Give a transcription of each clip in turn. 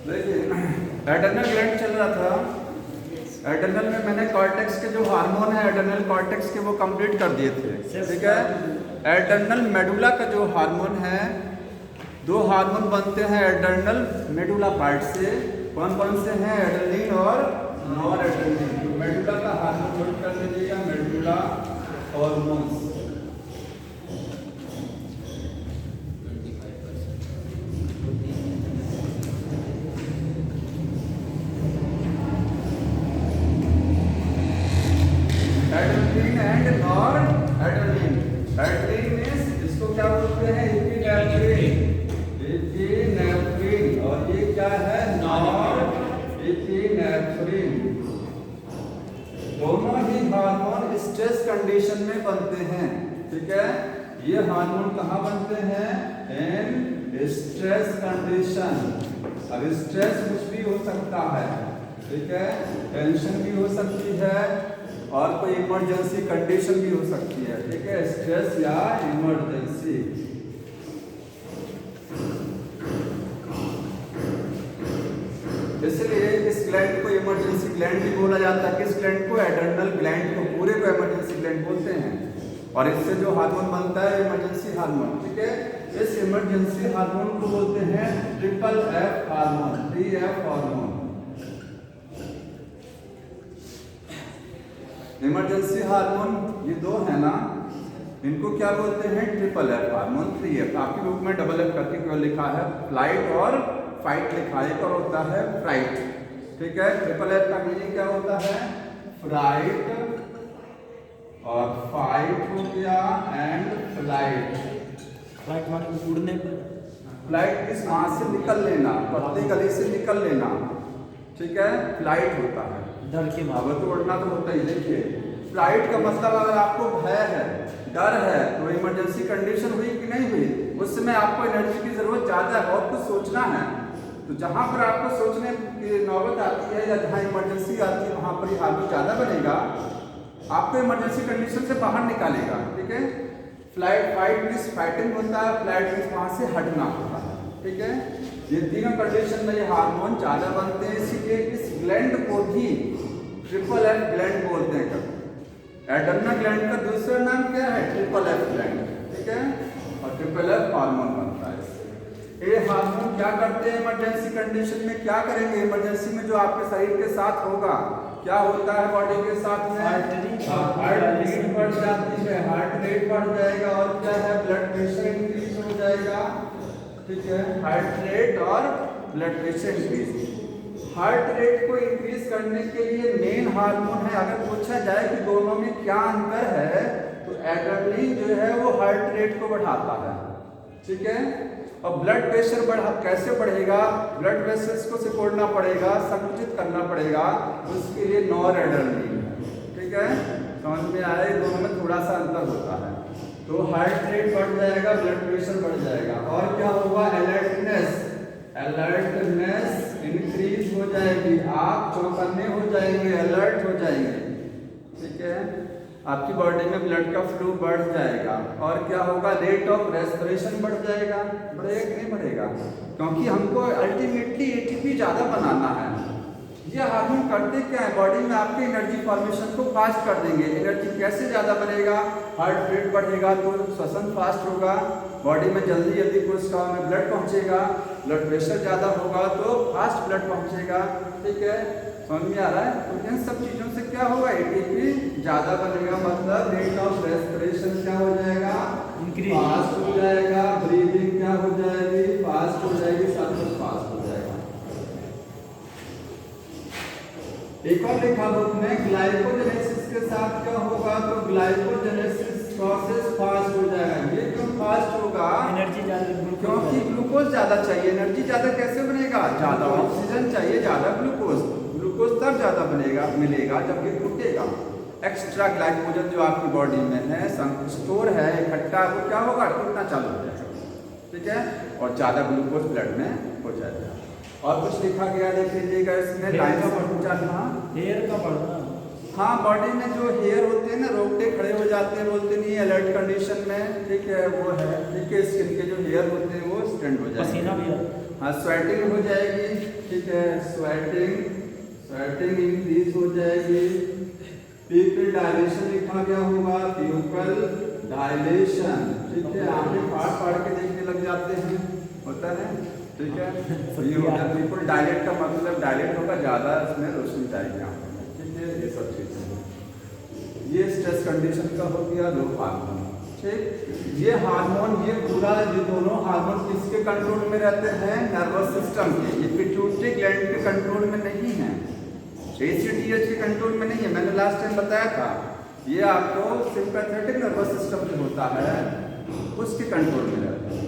देखिए adrenal gland चल रहा था। एडर्नल में मैंने कॉर्टेक्स के जो हार्मोन है एडर्नल कॉर्टेक्स के वो कंप्लीट कर दिए थे, ठीक है। एडर्नल मेडुला का जो हार्मोन है, दो हार्मोन बनते हैं एडर्नल मेडुला पार्ट से। कौन कौन से हैं? एड्रेनलिन और नॉर एड्रेनलिन। मेडुला का हार्मोन नोट कर लीजिएगा, medulla hormones. Adrenaline and nor adrenaline. Adrenaline means इसको क्या बोलते हैं? एपिनेफ्रिन। एपिनेफ्रिन। और ये क्या है? Nor epinephrine. दोनों ही हार्मोन स्ट्रेस कंडीशन में बनते हैं, ठीक है। ये हार्मोन कहाँ बनते हैं? इन स्ट्रेस कंडीशन। अब स्ट्रेस कुछ भी हो सकता है, ठीक है। टेंशन भी हो सकती है और कोई इमरजेंसी कंडीशन भी हो सकती है, ठीक है। स्ट्रेस या इमरजेंसी। इसलिए इस ग्लैंड को इमरजेंसी ग्लैंड भी बोला जाता है। किस ग्लैंड को? एड्रेनल ग्लैंड को, पूरे को इमरजेंसी ग्लैंड बोलते हैं। और इससे जो हार्मोन बनता है इमरजेंसी हार्मोन, ठीक है। इस इमरजेंसी हार्मोन को बोलते हैं triple F hormone, TF hormone. Emergency hormone ये दो है ना, इनको क्या बोलते हैं? Triple F hormone, 3F। आपकी बुक में डबल एफ करके क्यों लिखा है? फ्लाइट और फाइट लिखा है। एक और होता है फ्लाइट, ठीक है। ट्रिपल एफ का मीनिंग क्या होता है? फ्लाइट और फाइट हो गया एंड फ्लाइट। फ्लाइट माने उड़ने पर, फ्लाइट किस वहां से निकल लेना, पतली गली से निकल लेना, ठीक है। फ्लाइट होता है डर के अब तो उड़ना तो होता ही। देखिए फ्लाइट का मतलब अगर आपको भय है, डर है, तो इमरजेंसी कंडीशन हुई कि नहीं हुई? उस समय आपको एनर्जी की जरूरत ज्यादा है, बहुत कुछ सोचना है। तो जहां पर आपको सोचने की नौबत आती है या जहां इमरजेंसी आती है वहां पर ये हार्मोन ज्यादा बनेगा, आपको इमरजेंसी कंडीशन से बाहर निकालेगा, ठीक है। फ्लाइट फाइट मींस फाइटिंग होता है, फ्लाइट मींस वहां से हटना होता है, ठीक है। ये तीनों कंडीशन में ये हार्मोन ज्यादा बनते हैं, इसीलिए इस ग्लैंड को भी ट्रिपल एफ ग्लैंड बोलते हैं। एड्रेनल ग्लैंड का दूसरा नाम क्या है? ट्रिपल एफ ग्लैंड, ठीक है। और ट्रिपल एफ हार्मोन बनता है। ये हार्मोन क्या करते हैं इमरजेंसी कंडीशन में? क्या करेंगे इमरजेंसी में? जो आपके शरीर के साथ होगा, क्या होता है बॉडी के साथ में? हार्ट रेट बढ़ जाती है, हार्ट रेट बढ़ जाएगा। और क्या है? ब्लड प्रेशर इंक्रीज हो जाएगा, ठीक है। हार्ट रेट और blood pressure increase. Heart rate को इंक्रीज करने के लिए मेन हार्मोन है। अगर पूछा जाए कि दोनों में क्या अंतर है, तो एड्रेनलिन जो है वो हार्ट रेट को बढ़ाता है, ठीक है। और ब्लड प्रेशर कैसे बढ़ेगा? ब्लड वेसल्स को सिकोड़ना पड़ेगा, संकुचित करना पड़ेगा, उसके लिए नॉर एड्रेनलिन, ठीक है। समझ में आया? दोनों में थोड़ा सा अंतर होता है। तो हार्ट रेट बढ़ जाएगा, ब्लड प्रेशर बढ़ जाएगा। और क्या होगा? अलर्टनेस इंक्रीज हो जाएगी। आप चौकन्ने हो जाएंगे, अलर्ट हो जाएंगे, ठीक है। आपकी बॉडी में ब्लड का फ्लो बढ़ जाएगा। और क्या होगा? रेट ऑफ रेस्पिरेशन बढ़ जाएगा। बढ़ेगा कि नहीं बढ़ेगा? क्योंकि हमको अल्टीमेटली ATP ज्यादा बनाना है। ये हार्मोन करते क्या है? बॉडी में आपके एनर्जी फॉर्मेशन को फास्ट कर देंगे। एनर्जी कैसे ज्यादा बनेगा? हार्ट रेट बढ़ेगा तो श्वसन फास्ट होगा, बॉडी में जल्दी जल्दी कोशिकाओं में ब्लड पहुंचेगा। ब्लड प्रेशर ज्यादा होगा तो फास्ट ब्लड पहुंचेगा, ठीक है। समझ में आ रहा है? तो इन सब चीजों से क्या होगा? ATP ज्यादा बनेगा, मतलब रेट ऑफ रेस्पिरेशन क्या हो जाएगा? फास्ट हो जाएगा। ब्रीदिंग क्या हो जाएगी? फास्ट हो जाएगी, सब कुछ फास्ट हो जाएगा। एक और लिखा बुक में, ग्लाइकोजेनेसिस के साथ क्या होगा? तो ग्लाइकोजेनेसिस प्रोसेस फास्ट हो जाएगा। ये क्यों फास्ट होगा? एनर्जी ज्यादा, क्योंकि ग्लूकोज ज्यादा चाहिए। एनर्जी ज्यादा कैसे बनेगा? ज्यादा ऑक्सीजन चाहिए, ज्यादा ग्लूकोज। ग्लूकोज तब ज्यादा बनेगा, मिलेगा जब ये टूटेगा। एक्स्ट्रा ग्लाइकोजन जो आपकी बॉडी में है, स्टोर है, इकट्ठा, वो क्या होगा? टूटना चालू हो जाएगा, ठीक है। और ज्यादा ग्लूकोज ब्लड में हो जाएगा। और कुछ लिखा गया देख लीजिएगा इसमें, लाइन का चलना, हेयर का बढ़ना। हाँ, बॉडी में जो हेयर होते हैं ना, रोकटे खड़े हो जाते हैं, बोलते नहीं अलर्ट कंडीशन में, ठीक है, वो है, ठीक है। स्किन के जो हेयर होते हैं वो स्टैंड हो जाएंगे। पसीना भी हाँ स्वेटिंग हो जाएगी, ठीक है, स्वेटिंग इंक्रीज हो जाएगी। पीपल डायलेशन लिखा गया होगा, प्यूपल डायलेशन, ठीक है, आंखें फाड़ के देखने लग जाते हैं, होता है, ठीक है। ये हो गया पीपल डायलेट का मतलब डायलेट होगा, ज़्यादा इसमें रोशनी जाएगी आंखों में, ठीक है, ये सब चीज़ें। ये स्ट्रेस कंडीशन का हो गया लो हार्मोन, ठीक। ये हार्मोन, ये पूरा, ये दोनों हार्मोन किसके कंट्रोल में रहते हैं? नर्वस सिस्टम के। ये पिट्यूटरी ग्लैंड के कंट्रोल में नहीं है, ACTH के कंट्रोल में नहीं है, मैंने लास्ट टाइम बताया था। ये आपको सिंपैथेटिक नर्वस सिस्टम जो होता है उसके कंट्रोल में रहता है,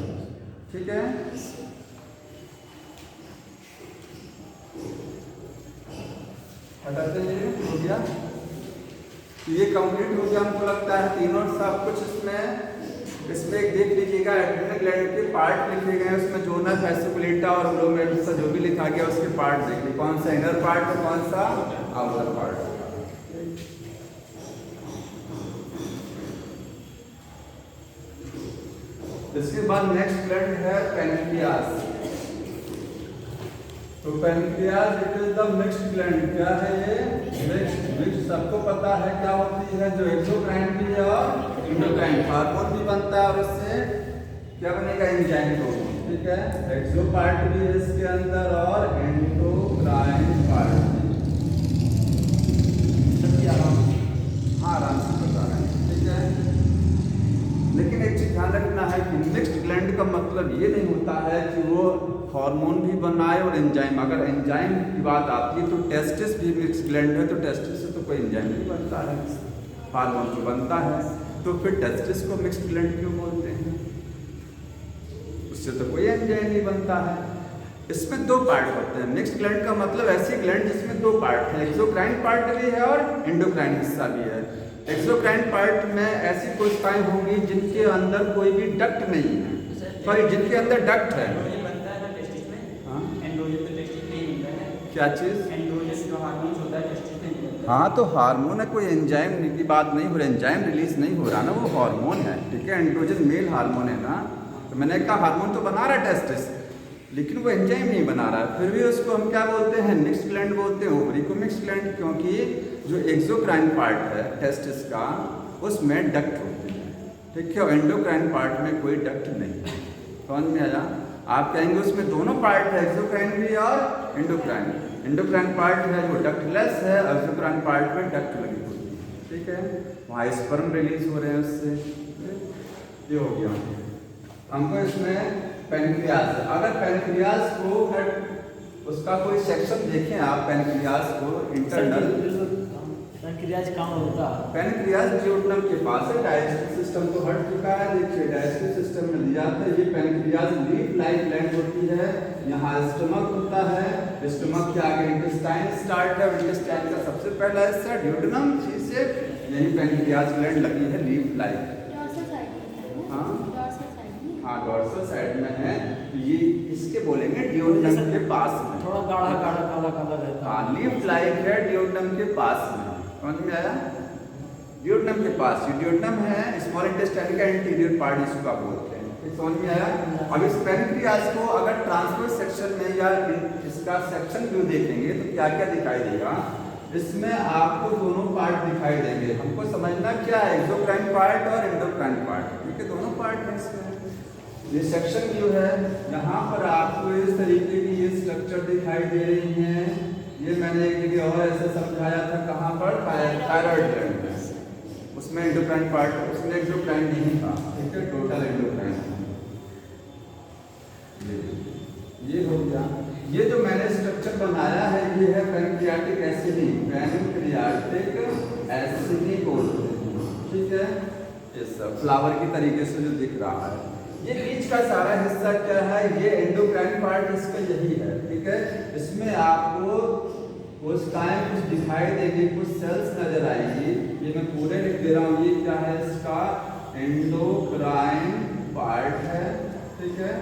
ठीक है। हटाते हैं, हो गया, ये कंप्लीट हो गया हमको लगता है, तीनों सब कुछ इसमें एक देख लीजिएगा, एड्रिनल ग्लैंड के पार्ट लिखे गए हैं, उसमें जोना, फैसिकुलेटा और ग्लोमेरुलस जो भी लिखा गया उसके पार्ट देखिए, कौन सा इनर पार्ट है, कौन सा आउटर पार्ट है। इसके बाद नेक्स्ट ग्लैंड है पैनक्रियास। तो pancreas it is the mixed gland. क्या है ये? मिक्स्ड। सबको पता है क्या होती है, जो एक्सोक्राइन भी है और इंडोक्राइन, हार्मोन भी बनता है और इससे क्या बनेगा? एंजाइम प्रोटीन, ठीक है। एक्सो पार्ट भी है इसके अंदर और एंडोक्राइन पार्ट भी। हाँ आराम से बता रहे हैं, ठीक है। लेकिन एक चीज ध्यान रखना है कि मिक्स्ड ग्लैंड का मतलब ये नहीं होता है कि वो हार्मोन भी बनाए और एंजाइम। अगर एंजाइम की बात आती है तो टेस्टिस भी मिक्स्ड ग्लैंड है, तो टेस्टिस से तो कोई एंजाइम नहीं बनता है, हार्मोन तो बनता है, तो फिर टेस्टिस को मिक्स्ड ग्लैंड क्यों बोलते हैं? उससे तो कोई एंजाइम नहीं बनता है। इसमें दो पार्ट होते हैं मिक्स्ड ग्लैंड का मतलब ऐसी ग्लैंड जिसमें दो पार्ट है, एक्सोक्राइन पार्ट भी है और एंडोक्राइन हिस्सा भी है। एक्सोक्राइन पार्ट में ऐसी कोशिकाएं होंगी जिनके अंदर कोई भी डक्ट नहीं है, सॉरी जिनके अंदर डक्ट है। क्या चीज? जो हार्मोन होता है टेस्टिस में। हाँ तो हार्मोन है, कोई एंजाइम की बात नहीं हो रही, एंजाइम रिलीज नहीं हो रहा ना, वो हार्मोन है, ठीक है। एंड्रोजन मेल हार्मोन है ना, तो मैंने कहा हार्मोन तो बना रहा है टेस्टिस, लेकिन वो एंजाइम नहीं बना रहा है, फिर भी उसको हम क्या बोलते हैं? मिक्स्ड ग्लैंड बोलते हैं। ओवरी को मिक्स्ड ग्लैंड, क्योंकि जो एक्सोक्राइन पार्ट है टेस्टिस का उसमें डक्ट होते हैं, ठीक है, और एंडोक्राइन पार्ट में कोई डक्ट नहीं। समझ में आया? आप कहेंगे उसमें दोनों पार्ट है, एक्सोक्राइन भी और एंडोक्राइन। एंडोक्राइन पार्ट है वो डक्टलेस है, एक्सोक्राइन पार्ट में डक्ट लगी होती है, ठीक है, वहाँ स्पर्म रिलीज हो रहे हैं उससे। ये हो गया हमको। इसमें पैनक्रियास है, अगर पैनक्रियास को उसका कोई सेक्शन देखें आप, पैनक्रियास को इंटरनल, पैनक्रियास कहाँ होता है? पैनक्रियास जियोडनम के पास है, डाइजेस्टिव सिस्टम तो हट चुका है, देखिए डाइजेस्टिव सिस्टम में लिया था। ये पैनक्रियास लीफ लाइक ग्लैंड होती है, यहाँ स्टमक होता है, स्टमक के आगे इंटेस्टाइन स्टार्ट है, इंटेस्टाइन का सबसे पहला हिस्सा ड्यूडेनम, से यही पैनक्रियास ग्लैंड लगी है लीफ लाइक। हाँ डॉर्सल साइड में है, ये इसके बोलेंगे ड्यूडेनम के पास में, थोड़ा गाढ़ा गाढ़ा काला काला रहता है। हाँ लीफ लाइक है ड्यूडेनम के पास में, समझ में आया? ड्यूडेनम के पास, ये ड्यूडेनम है, स्मॉल इंटेस्टाइन का इंटीरियर पार्ट इसको बोलते हैं, समझ में आया? अब इस पैनक्रियास को अगर ट्रांसवर्स सेक्शन में या इसका सेक्शन व्यू देखेंगे तो क्या क्या दिखाई देगा? इसमें आपको दोनों पार्ट दिखाई देंगे। हमको समझना क्या है, एक्सोक्राइन पार्ट और एंडोक्राइन पार्ट, ठीक है, दोनों पार्ट है इसमें। ये सेक्शन व्यू है, यहाँ पर आपको इस तरीके की ये स्ट्रक्चर दिखाई दे रही है। ये मैंने एक जगह और ऐसे समझाया था, कहाँ पर? थायराइड ग्लैंड में, उसमें एंडोक्राइन पार्ट, उसमें एक्सोक्राइन नहीं था, ठीक है, टोटल एंडोक्राइन। ये हो गया। ये जो मैंने स्ट्रक्चर बनाया है ये है पैनक्रियाटिक एसिडी, पैनक्रियाटिक एसिडी बोलते हैं, ठीक है। ये सब फ्लावर की तरीके से जो दिख रहा है, ये बीच का सारा हिस्सा क्या है? ये एंडोक्राइन पार्ट इसका यही है, ठीक है। इसमें आपको कोशिकाएं कुछ दिखाई देगी, कुछ सेल्स नजर आएंगी, ये मैं पूरे लिख दे रहा हूँ। ये क्या है? इसका एंडोक्राइन पार्ट है, ठीक है,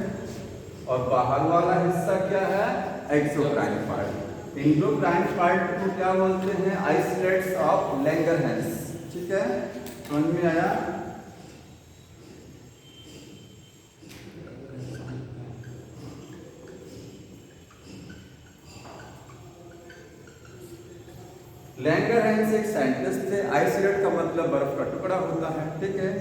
और बाहर वाला हिस्सा क्या है? Exocrine part. एंडोक्राइन पार्ट को क्या बोलते हैं? आइसोलेट्स ऑफ लैंगरहैंस, ठीक है, समझ में आया? लैंगरहैंस एक साइंटिस्ट थे। आइसोलेट का मतलब बर्फ का टुकड़ा होता है, ठीक है।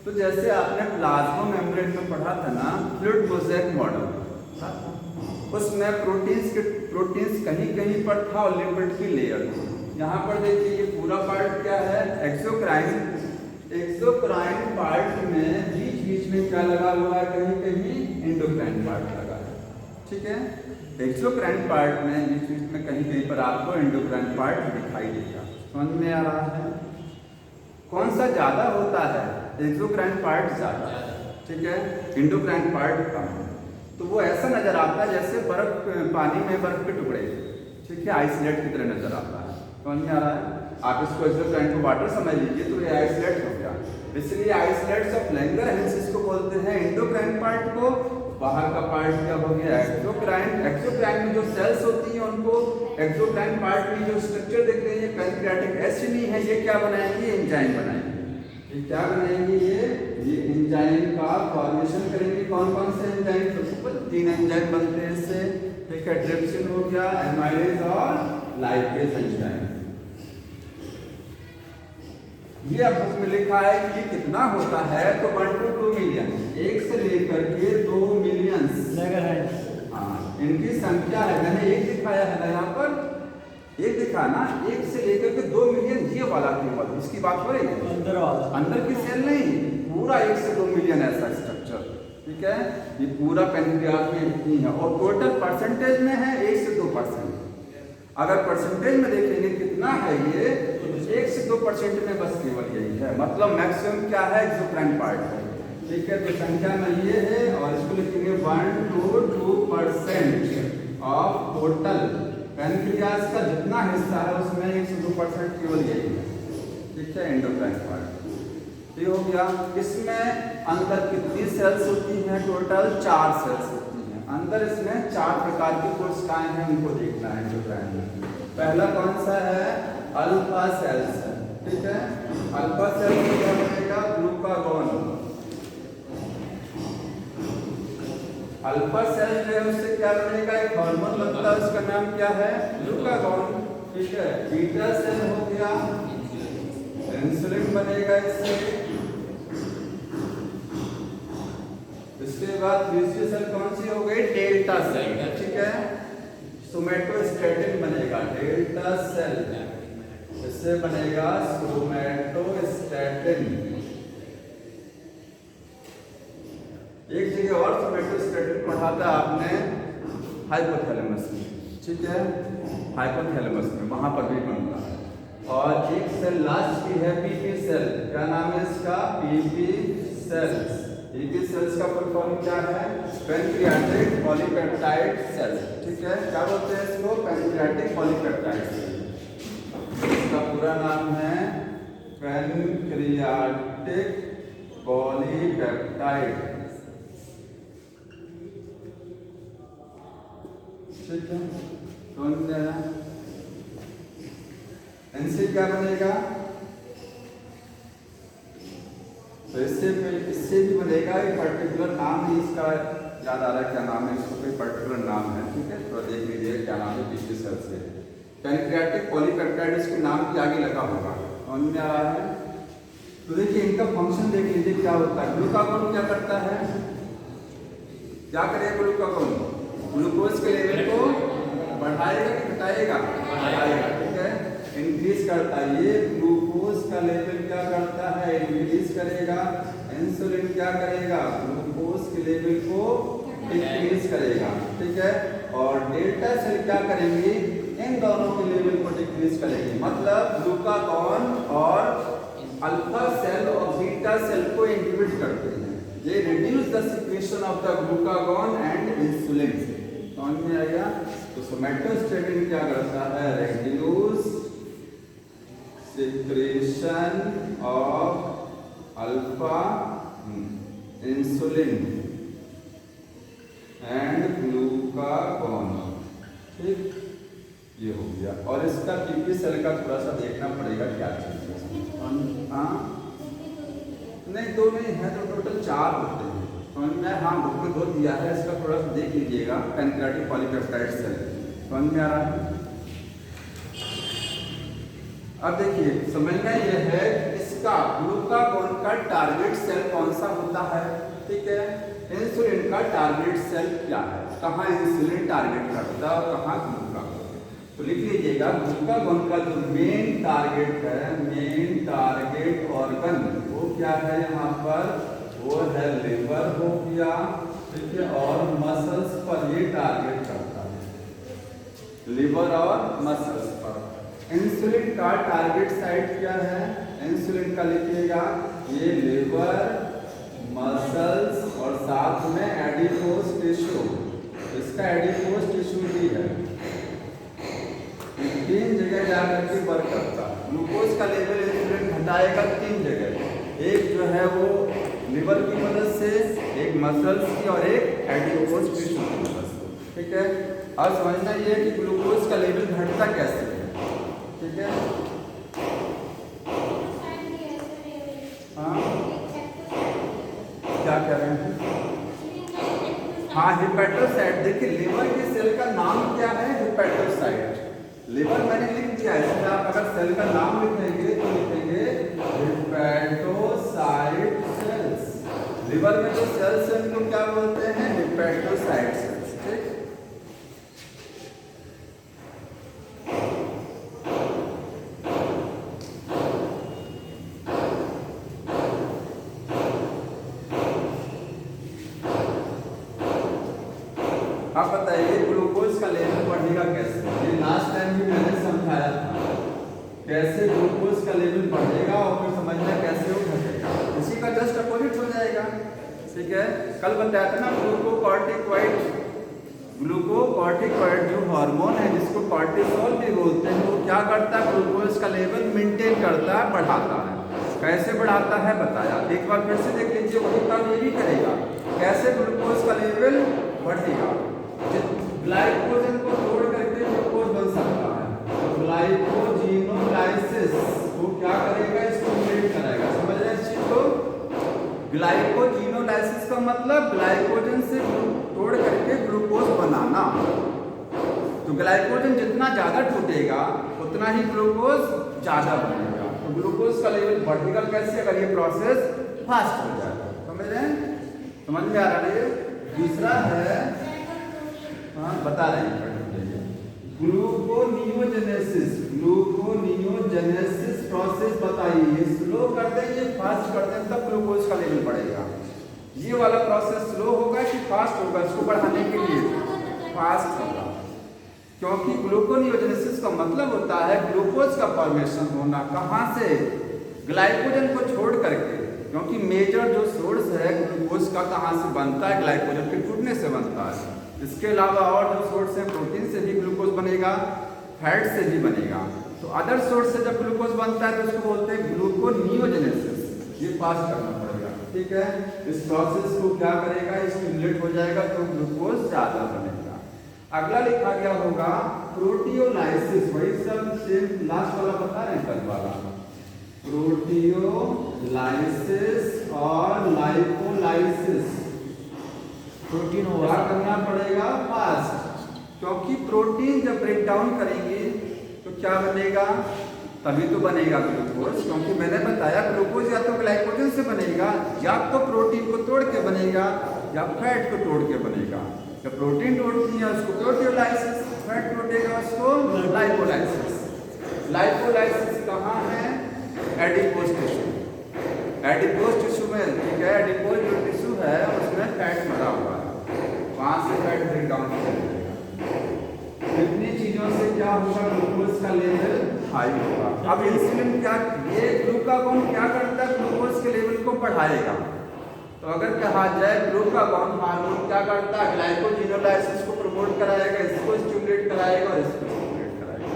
तो जैसे आपने प्लाज्मा मेम्ब्रेन में पढ़ा था ना, फ्लूइड मोज़ेक मॉडल, उसमें प्रोटीन्स कहीं कहीं पर था और लिपिड की लेयर। यहाँ पर देखिए ये पूरा पार्ट क्या है, एक्सोक्राइन। एक्सोक्राइन पार्ट में बीच बीच में क्या लगा हुआ है, कहीं कहीं एंडोक्राइन पार्ट लगा है, ठीक है। एक्सोक्राइन पार्ट में बीच बीच में कहीं कहीं पर आपको एंडोक्राइन पार्ट दिखाई देगा। समझ में आ रहा है? कौन सा ज्यादा होता है? एक्सोक्राइन पार्ट ज्यादा, ठीक है, एंडोक्राइन पार्ट कम। तो वो ऐसा नजर आता है जैसे बर्फ, पानी में बर्फ के टुकड़े, ठीक है, आइसोलेट की तरह नजर आता है। समझ में आ रहा है? आप इसको एक्सोक्राइन को वाटर समझ लीजिए तो ये आइसोलेट हो गया। इसलिए आइसोलेट्स ऑफ लैंगरहैंस इसको बोलते हैं, एंडोक्राइन पार्ट को। बाहर का पार्ट क्या हो गया, एक्सोक्राइन। एक्सोक्राइन में जो सेल्स होती हैं उनको, एक्सोक्राइन पार्ट में जो स्ट्रक्चर देख रहे हैं, ये पैनक्रियाटिक एसिड नहीं है, ये क्या बनाएंगे, एंजाइम बनाएंगे। ये क्या बनाएंगे, ये एंजाइम का फॉर्मेशन करेंगे। कौन कौन से एंजाइम? तो 3 एंजाइम बनते हैं इससे, ठीक है। ट्रिप्सिन हो गया, एमाइलेज और लाइपेज एंजाइम। ये अब बुक में लिखा है कि ये कितना होता है, तो 1 to 2 मिलियन, 1 से लेकर के 2 मिलियन इनकी संख्या है। मैंने 1 दिखाया है ना, यहाँ पर 1 दिखा ना, 1 से लेकर के 2 मिलियन, ये वाला केवल इसकी बात हो रही है, अंदर वाला, अंदर की सेल नहीं, पूरा 1 से 2 मिलियन ऐसा स्ट्रक्चर, ठीक है। ये पूरा पैनक्रियाज में इतनी है और टोटल परसेंटेज में है 1 से 2%। अगर परसेंटेज में देखेंगे कितना है ये, 1 से 2% में बस केवल यही है। मतलब मैक्सिमम क्या है, एक्सोक्राइन पार्ट है, ठीक है। तो संख्या में ये है और इसको लिखेंगे 1 to 2% ऑफ टोटल पैनक्रियाज का जितना हिस्सा है उसमें 1 से 2% केवल यही है, ठीक है, एंडोक्राइन पार्ट। ये हो गया। इसमें अंदर कितनी सेल्स होती हैं, टोटल 4 सेल्स होती हैं अंदर। इसमें 4 प्रकार की कोशिकाएं हैं, उनको देखना है एंडोक्राइन में। पहला कौन सा है, अल्फा सेल्स है, ठीक है। अल्फा सेल में क्या बनेगा, ग्लूकागॉन। अल्फा सेल जो है उससे क्या बनेगा, एक हार्मोन बनता है, उसका नाम क्या है, ग्लूकागॉन, ठीक है। बीटा सेल हो गया, इंसुलिन बनेगा इससे। इसके बाद तीसरी सेल कौन सी हो गई, डेल्टा सेल, ठीक है। सोमैटोस्टैटिन बनेगा, डेल्टा सेल, इससे बनेगा सोमैटोस्टैटिन। एक जगह और सोमैटोस्टैटिन पढ़ा था आपने, हाइपोथैलेमस में, ठीक है, हाइपोथैलेमस में, वहां पर भी बनता है। और एक सेल लास्ट की है पीपी सेल, क्या नाम है इसका, पीपी सेल्स। पीपी सेल्स का फुल फॉर्म क्या है, पैनक्रियाटिक पॉलीपेप्टाइड सेल्स, ठीक है। क्या बोलते हैं इसको, पैनक्रियाटिक पॉलीपेप्टाइड सेल। इसका पूरा नाम है पैनक्रियाटिक पॉलीपेप्टाइड, ठीक है। कौन सा है, इनसे क्या बनेगा, तो इससे भी बनेगा। एक पर्टिकुलर नाम ही इसका याद आ रहा है, क्या नाम है, इसको कोई पर्टिकुलर नाम है, ठीक है। तो देख लीजिए क्या नाम है, पीपी सेल से पैनक्रियाटिक पॉलीपेप्टाइड, इसके नाम के आगे लगा होगा, समझ में आ रहा है। तो देखिए इनका फंक्शन देख लीजिए क्या होता है। ग्लूकागॉन क्या करता है, क्या करेगा ग्लूकागॉन, ग्लूकोज के लेवल को बढ़ाएगा कि घटाएगा, बढ़ाएगा, ठीक है, इंक्रीज करता है। ये ग्लूकोज का लेवल क्या करता है, इंक्रीज करेगा। इंसुलिन क्या करेगा, ग्लूकोज के लेवल को डिक्रीज करेगा, ठीक है। और डेल्टा सेल क्या करेंगे, इन दोनों के लेवल को डिक्रीज करेंगे। मतलब ग्लूकागॉन और अल्फा सेल और बीटा सेल को इनहिबिट करते हैं। ये reduce the secretion of the glucagon and insulin, समझ में आएगा। तो सोमैटोस्टैटिन क्या करता है, reduce secretion of alpha insulin and glucagon, ठीक, ये हो गया। और इसका पीपी सेल का थोड़ा सा देखना पड़ेगा क्या चीज है, हाँ नहीं 2 नहीं है, तो टोटल 4 होते हैं, समझ में। हाँ बुक में 2 दिया है, इसका थोड़ा सा देख लीजिएगा। पैनक्रियाटिक पॉलीपेप्टाइड सेल, समझ में आ रहा है। अब देखिए समझना यह है इसका ग्लूकागॉन का टारगेट सेल कौन सा होता है, ठीक है। इंसुलिन का टारगेट सेल क्या है, कहाँ इंसुलिन टारगेट करता है और कहाँ ग्लूकागॉन। तो लिख लीजिएगा ग्लूकागॉन का जो मेन टारगेट है, मेन टारगेट ऑर्गन वो क्या है यहाँ पर, वो है लिवर हो गया, ठीक है, और मसल्स पर ये टारगेट करता है, लिवर और मसल्स पर। इंसुलिन का टारगेट साइट क्या है, इंसुलिन का लिखिएगा ये लिवर, मसल्स और साथ में एडिपोज टिश्यू, इसका एडिपोज टिश्यू भी है, तीन जगह जाकर के वर्क करता है। ग्लूकोज का लेवल इंसुलिन घटाएगा तीन जगह, एक जो है वो लिवर की मदद से, एक मसल्स की और एक एडिपोज टिश्यू की मदद से, ठीक है। और समझना ये है कि ग्लूकोज का लेवल घटता कैसे है, ठीक है। हाँ क्या कह रहे हैं, हाँ हिपैटोसाइट। देखिए लिवर की सेल का नाम क्या है, हिपैटोसाइट। लिवर मैंने लिख दिया है, इसमें आप अगर सेल का नाम लिखेंगे तो लिखेंगे हिपैटोसाइट सेल्स। लिवर में जो सेल्स हैं उनको क्या बोलते हैं, हिपैटोसाइट सेल्स, ठीक। आप बताइए ग्लूकोज का लेवल बढ़ेगा कैसे, ये लास्ट टाइम भी मैंने समझाया था कैसे ग्लूकोज का लेवल बढ़ेगा और फिर समझना कैसे वो घटेगा, इसी का जस्ट अपोजिट हो जाएगा, ठीक है। कल बताया था ना ग्लूकोकॉर्टिकॉइड जो हार्मोन है जिसको कॉर्टिसोल भी बोलते हैं, वो क्या करता है, ग्लूकोज का लेवल मेंटेन करता है, बढ़ाता है। कैसे बढ़ाता है बताया, एक बार फिर से देख लीजिए, वही काम ये भी करेगा। कैसे ग्लूकोज का लेवल बढ़ेगा, ग्लाइकोजन को तोड़ करके ग्लूकोज बन सकता है, तो ग्लाइकोजिनोलाइसिस को क्या करेगा, स्टिमुलेट करेगा। समझ रहे हैं इस चीज को, ग्लाइकोजिनोलाइसिस का मतलब ग्लाइकोजन से तोड़ करके ग्लूकोज बनाना। तो ग्लाइकोजन जितना ज्यादा टूटेगा उतना ही ग्लूकोज ज्यादा बनेगा, तो ग्लूकोज का लेवल बढ़ेगा कैसे, अगर ये प्रोसेस फास्ट हो जाएगा। समझ रहे हैं, समझ में आ रहा है। दूसरा है, हाँ बता रहे हैं, ग्लूकोनियोजेनेसिस प्रोसेस बताइए, स्लो कर देंगे फास्ट कर देंगे तब ग्लूकोज का लेवल बढ़ेगा। ये वाला प्रोसेस स्लो होगा कि फास्ट होगा, इसको बढ़ाने के लिए फास्ट होगा, क्योंकि ग्लूकोनियोजेनेसिस का मतलब होता है ग्लूकोज का फॉर्मेशन होना, कहाँ से, ग्लाइकोजन को छोड़ करके, क्योंकि मेजर जो सोर्स है ग्लूकोज का कहाँ से बनता है, ग्लाइकोजन के टूटने से बनता है। इसके अलावा और जो सोर्स है प्रोटीन से भी ग्लूकोज बनेगा, फैट से भी बनेगा। तो अदर सोर्स से जब ग्लूकोज बनता है तो उसको बोलते हैं ग्लूकोनियोजेनेसिस, ये पास करना पड़ेगा, ठीक है। इस प्रोसेस को क्या करेगा, स्टिमुलेट हो जाएगा तो ग्लूकोज ज्यादा बनेगा। अगला लिखा गया होगा प्रोटियोलाइसिस, वही सब सेम लास्ट वाला बता रहे हैं कल वाला, प्रोटियोलाइसिस और लाइपोलाइसिस। प्रोटीन क्या करना पड़ेगा, फास्ट, क्योंकि प्रोटीन जब ब्रेक डाउन करेंगे तो क्या बनेगा, तभी तो बनेगा ग्लूकोज, क्योंकि मैंने बताया ग्लूकोज या तो ग्लाइकोजन से बनेगा, या तो प्रोटीन को तोड़ के बनेगा, या फैट को तोड़ के बनेगा। जब प्रोटीन तोड़ती है उसको प्रोटियोलाइसिस, फैट टूटेगा उसको लाइपोलाइसिस। लाइपोलाइसिस कहाँ है, एडिपोज टिश्यू, एडिपोज टिश्यू में, ठीक है। एडिपोज जो टिश्यू है उसमें फैट भरा हुआ है, वहाँ से फैट ब्रेक डाउन हो जाएगा। इतनी चीजों से क्या होगा, ग्लूकोज का लेवल हाई होगा। अब इंसुलिन क्या, ये ग्लूकागॉन क्या करता है, ग्लूकोज के लेवल को बढ़ाएगा। तो अगर कहा जाए ग्लूकागॉन हार्मोन क्या करता है, ग्लाइकोजिनोलाइसिस को प्रमोट कराएगा, इसको स्टिमुलेट कराएगा और इसको स्टिमुलेट कराएगा।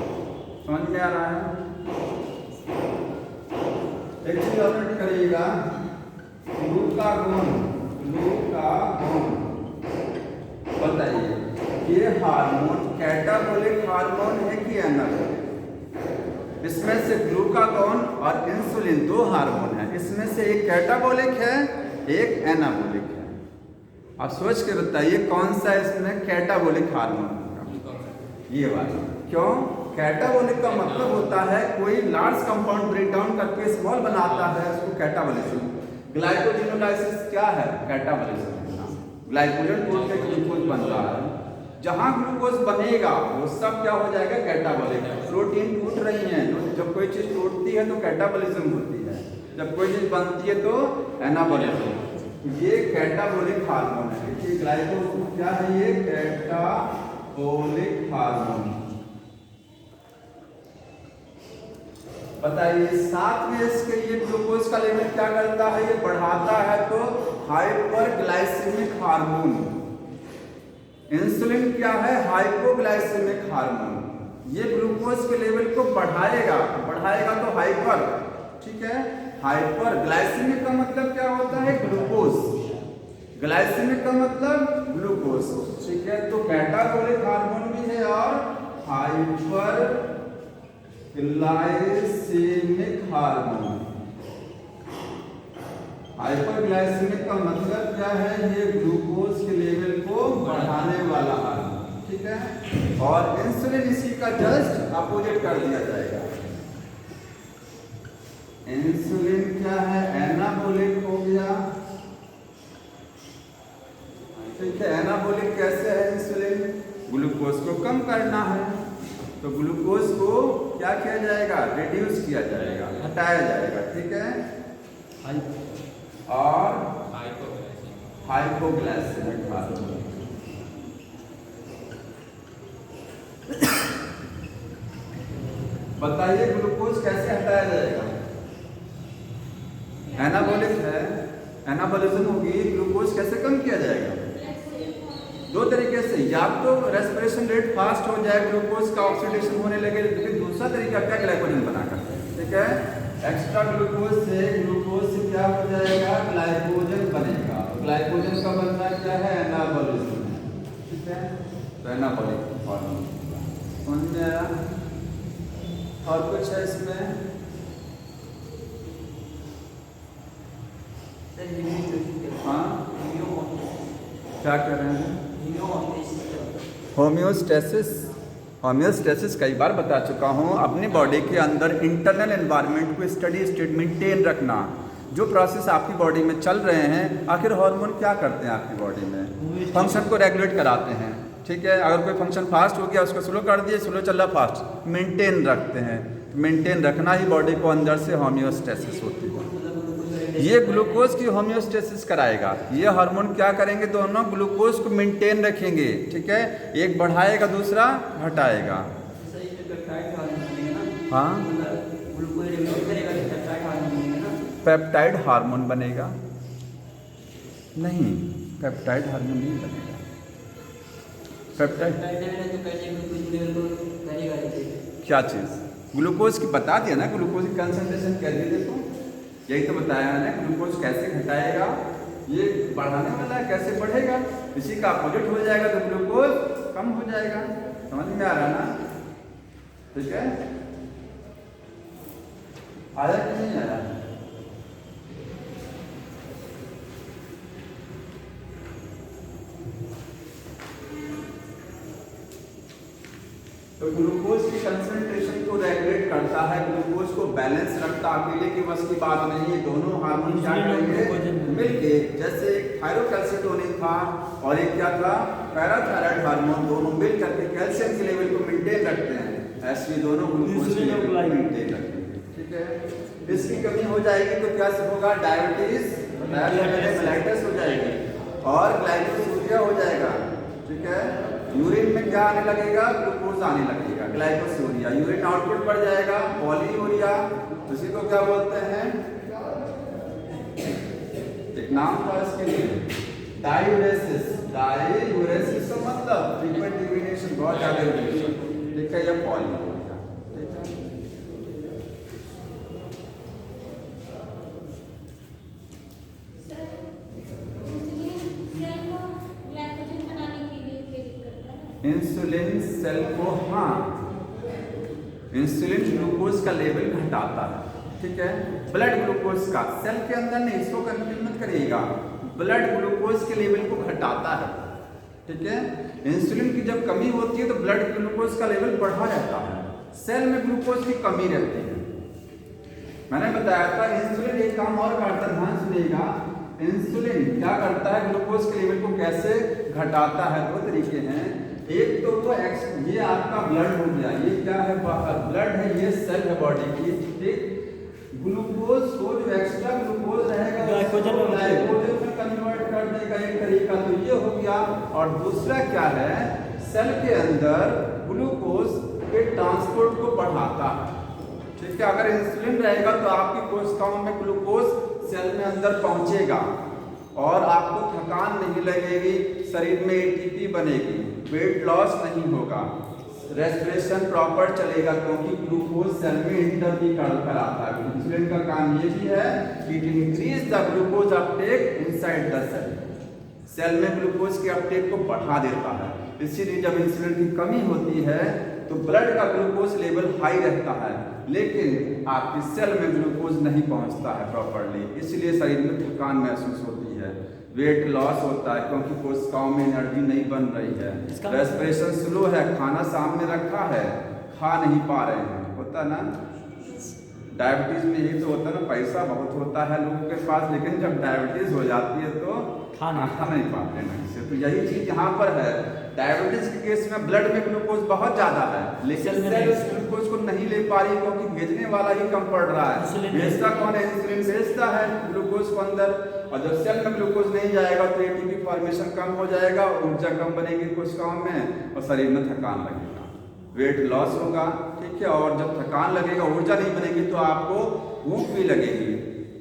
समझ में आ रहा है। एक चीज और नोट करिएगा, ग्लूकागॉन बताइए ये हार्मोन कैटाबोलिक हार्मोन है कि एनाबोलिक। इसमें से ग्लूकागॉन और इंसुलिन दो हार्मोन है, इसमें से एक कैटाबोलिक है एक एनाबोलिक है। आप सोच के बताइए कौन सा इसमें कैटाबोलिक हार्मोन होगा, ये वाला। क्यों, कैटाबोलिक का मतलब होता है कोई लार्ज कंपाउंड ब्रेक डाउन करके स्मॉल बनाता है, उसको कैटाबोलिज्म। ग्लाइकोजेनोलाइसिस क्या है? कैटाबोलिज्म। ग्लाइकोजन तोड़ के ग्लूकोज बन रहा है, जहां ग्लूकोज बनेगा वो सब क्या हो जाएगा? कैटाबोलिक। प्रोटीन टूट रही है, जब कोई चीज टूटती है तो कैटाबोलिज्म होती है, जब कोई चीज बनती है तो एनाबोलिज्म। ये कैटाबोलिक हार्मोन है। देखिए ग्लाइको क्या है? ये कैटाबोलिक हार्मोन। बताइए साथ में इसके ये ग्लूकोज का लेवल क्या करता है? ये बढ़ाता है तो हाइपरग्लाइसेमिक हार्मोन। इंसुलिन क्या है? Hypoglycemic hormone. ये ग्लूकोज के लेवल को बढ़ाएगा, बढ़ाएगा तो हाइपर, ठीक है। हाइपर ग्लाइसेमिक का मतलब क्या होता है? ग्लूकोज। ग्लाइसेमिक का मतलब ग्लूकोज, ठीक है। तो कैटाबोलिक हार्मोन भी है और हाइपर ग्लाइसेमिक हार्मोन। हाइपरग्लाइसेमिक का मतलब क्या है? ये ग्लूकोज के लेवल को बढ़ाने वाला हार्मोन, ठीक है। और इंसुलिन इसी का जस्ट अपोजिट कर दिया जाएगा। इंसुलिन क्या है? एनाबोलिक हो गया, ठीक है। एनाबोलिक कैसे है? इंसुलिन ग्लूकोज को कम करना है, तो ग्लूकोज को क्या किया जाएगा? रिड्यूस किया जाएगा, हटाया जाएगा, ठीक है। और हाइपोग्लाइसेमिक हार्मोन। बताइए ग्लूकोज कैसे हटाया जाएगा? एनाबोलिक है, एनाबोलिज्म होगी, ग्लूकोज कैसे कम किया जाएगा? दो तरीके से, या तो रेस्पिरेशन रेट फास्ट हो जाए, ग्लूकोज का ऑक्सीडेशन होने लगे, लेकिन दूसरा तरीका क्या? ग्लाइकोजन बनाकर, ठीक है। एक्स्ट्रा ग्लूकोज से क्या हो जाएगा? ग्लाइकोजन बनेगा। ग्लाइकोजन का बनना क्या है? एनाबोलिज्म, ठीक है। तो एनाबोलिक हार्मोन समझ में आया? और कुछ है इसमें? हाँ क्या कर रहे हैं? होम्योस्टेसिस। होम्योस्टेसिस कई बार बता चुका हूँ, अपनी बॉडी के अंदर इंटरनल एनवायरनमेंट को स्टडी स्टेट मेंटेन रखना। जो प्रोसेस आपकी बॉडी में चल रहे हैं, आखिर हार्मोन क्या करते हैं आपकी बॉडी में? फंक्शन को रेगुलेट कराते हैं, ठीक है। अगर कोई फंक्शन फास्ट हो गया उसको स्लो कर दिए, स्लो चल रहा फास्ट, मेंटेन रखते हैं। मेंटेन रखना ही बॉडी को अंदर से होम्योस्टेसिस होती है। ये ग्लूकोज की होम्योस्टेसिस कराएगा। ये हार्मोन क्या करेंगे? दोनों ग्लूकोज को मेंटेन रखेंगे, ठीक है। एक बढ़ाएगा, दूसरा घटाएगा। हाँ, पेप्टाइड हार्मोन बनेगा? नहीं, पेप्टाइड हार्मोन नहीं बनेगा। पेप्टाइड क्या चीज़? ग्लूकोज की बता दिया ना, ग्लूकोज की कंसंट्रेशन क्या दी देखो, यही तो बताया है ना। ग्लूकोज कैसे घटाएगा? ये बढ़ाने वाला है, कैसे बढ़ेगा? इसी का अपोजिट हो जाएगा तो ग्लूकोज कम हो जाएगा। समझ में आ रहा ना? ठीक है, आया कि नहीं आया? तो ग्लूकोज की कंसंट्रेशन को रेगुलेट करता है, ग्लूकोज को बैलेंस रखता है। अकेले की बस की बात नहीं है, दोनों हार्मोन क्या करेंगे? मिलके, जैसे थायरोकैल्सिटोनिन था और एक क्या था? पैराथायराइड हार्मोन, दोनों मिल करके कैल्शियम के लेवल को मेंटेन रखते हैं। ऐसे दोनों ग्लूकोज के लेवल को मेंटेन रखेंगे, ठीक है। इसकी कमी हो जाएगी तो क्या होगा? डायबिटीज, मेलाइटिस हो जाएगी और ग्लाइकोसूरिया हो जाएगा, ठीक है। यूरिन में क्या आने लगेगा? ग्लूकोज आने लगेगा, ग्लाइकोसूरिया। यूरिन आउटपुट बढ़ जाएगा, पॉलीयूरिया। उसी को क्या बोलते हैं? एक नाम था इसके लिए, डायूरेसिस। डायूरेसिस का मतलब फ्रीक्वेंट यूरिनेशन, बहुत ज्यादा यूरिनेशन, ठीक है, या पॉलीयूरिया, ठीक है। इंसुलिन सेल को, हाँ, इंसुलिन ग्लूकोज का लेवल घटाता है, ठीक है। ब्लड ग्लूकोज का सेल के अंदर नहीं, इसको कंफ्यूज मत करिएगा। ब्लड ग्लूकोज के लेवल को घटाता है, ठीक है। इंसुलिन की जब कमी होती है तो ब्लड ग्लूकोज का लेवल बढ़ा रहता है, सेल में ग्लूकोज की कमी रहती है। मैंने बताया था इंसुलिन एक काम और करता है, ध्यान सुनिएगा। इंसुलिन क्या करता है, ग्लूकोज के लेवल को कैसे घटाता है। दो तरीके हैं, एक तो वो ये आपका ब्लड हो गया, ये क्या है बाहर ब्लड है, ये सेल है बॉडी की, ठीक। ग्लूकोज को जो एक्स्ट्रा ग्लूकोज रहेगा ग्लाइकोजन में कन्वर्ट कर देगा, एक तरीका तो ये हो गया। और दूसरा क्या है, सेल के अंदर ग्लूकोज के ट्रांसपोर्ट को बढ़ाता है, ठीक है। अगर इंसुलिन रहेगा तो आपकी कोशिकाओं में ग्लूकोज सेल में अंदर पहुंचेगा और आपको थकान नहीं लगेगी, शरीर में एटीपी बनेगी, वेट लॉस नहीं होगा, रेस्पिरेशन प्रॉपर चलेगा, क्योंकि ग्लूकोज सेल में इंटर भी कराता है। इंसुलिन का काम ये भी है कि it increase the glucose uptake inside the cell, cell में ग्लूकोज के अपटेक को बढ़ा देता है। इसीलिए जब इंसुलिन की कमी होती है तो ब्लड का ग्लूकोज लेवल हाई रहता है, लेकिन आपके सेल में ग्लूकोज नहीं पहुंचता है प्रॉपरली, इसलिए शरीर में थकान महसूस होती है, वेट लॉस होता है, क्योंकि कोशिकाओं में एनर्जी नहीं बन रही है, रेस्पिरेशन स्लो है, खाना सामने रखा है, खा नहीं पा रहे हैं, होता ना। डायबिटीज में यही तो होता है ना, पैसा बहुत होता है लोगों के पास, लेकिन जब डायबिटीज हो जाती है तो खाना खा नहीं पाते हैं ढंग से। तो यही चीज यहाँ पर है, डायबिटीज के केस में ब्लड में ग्लूकोज बहुत ज्यादा है, लेकिन सेल उस ग्लूकोज को नहीं ले पा रही, क्योंकि भेजने वाला ही कम पड़ रहा है। भेजता कौन है, इंसुलिन भेजता है ग्लूकोज को अंदर, और जब सेल में ग्लूकोज नहीं जाएगा तो एटीपी फॉर्मेशन कम हो जाएगा, ऊर्जा कम बनेगी कोशिकाओं में और शरीर में थकान लगेगा, वेट लॉस होगा, ठीक है। और जब थकान लगेगा, ऊर्जा नहीं बनेगी तो आपको भूख भी लगेगी,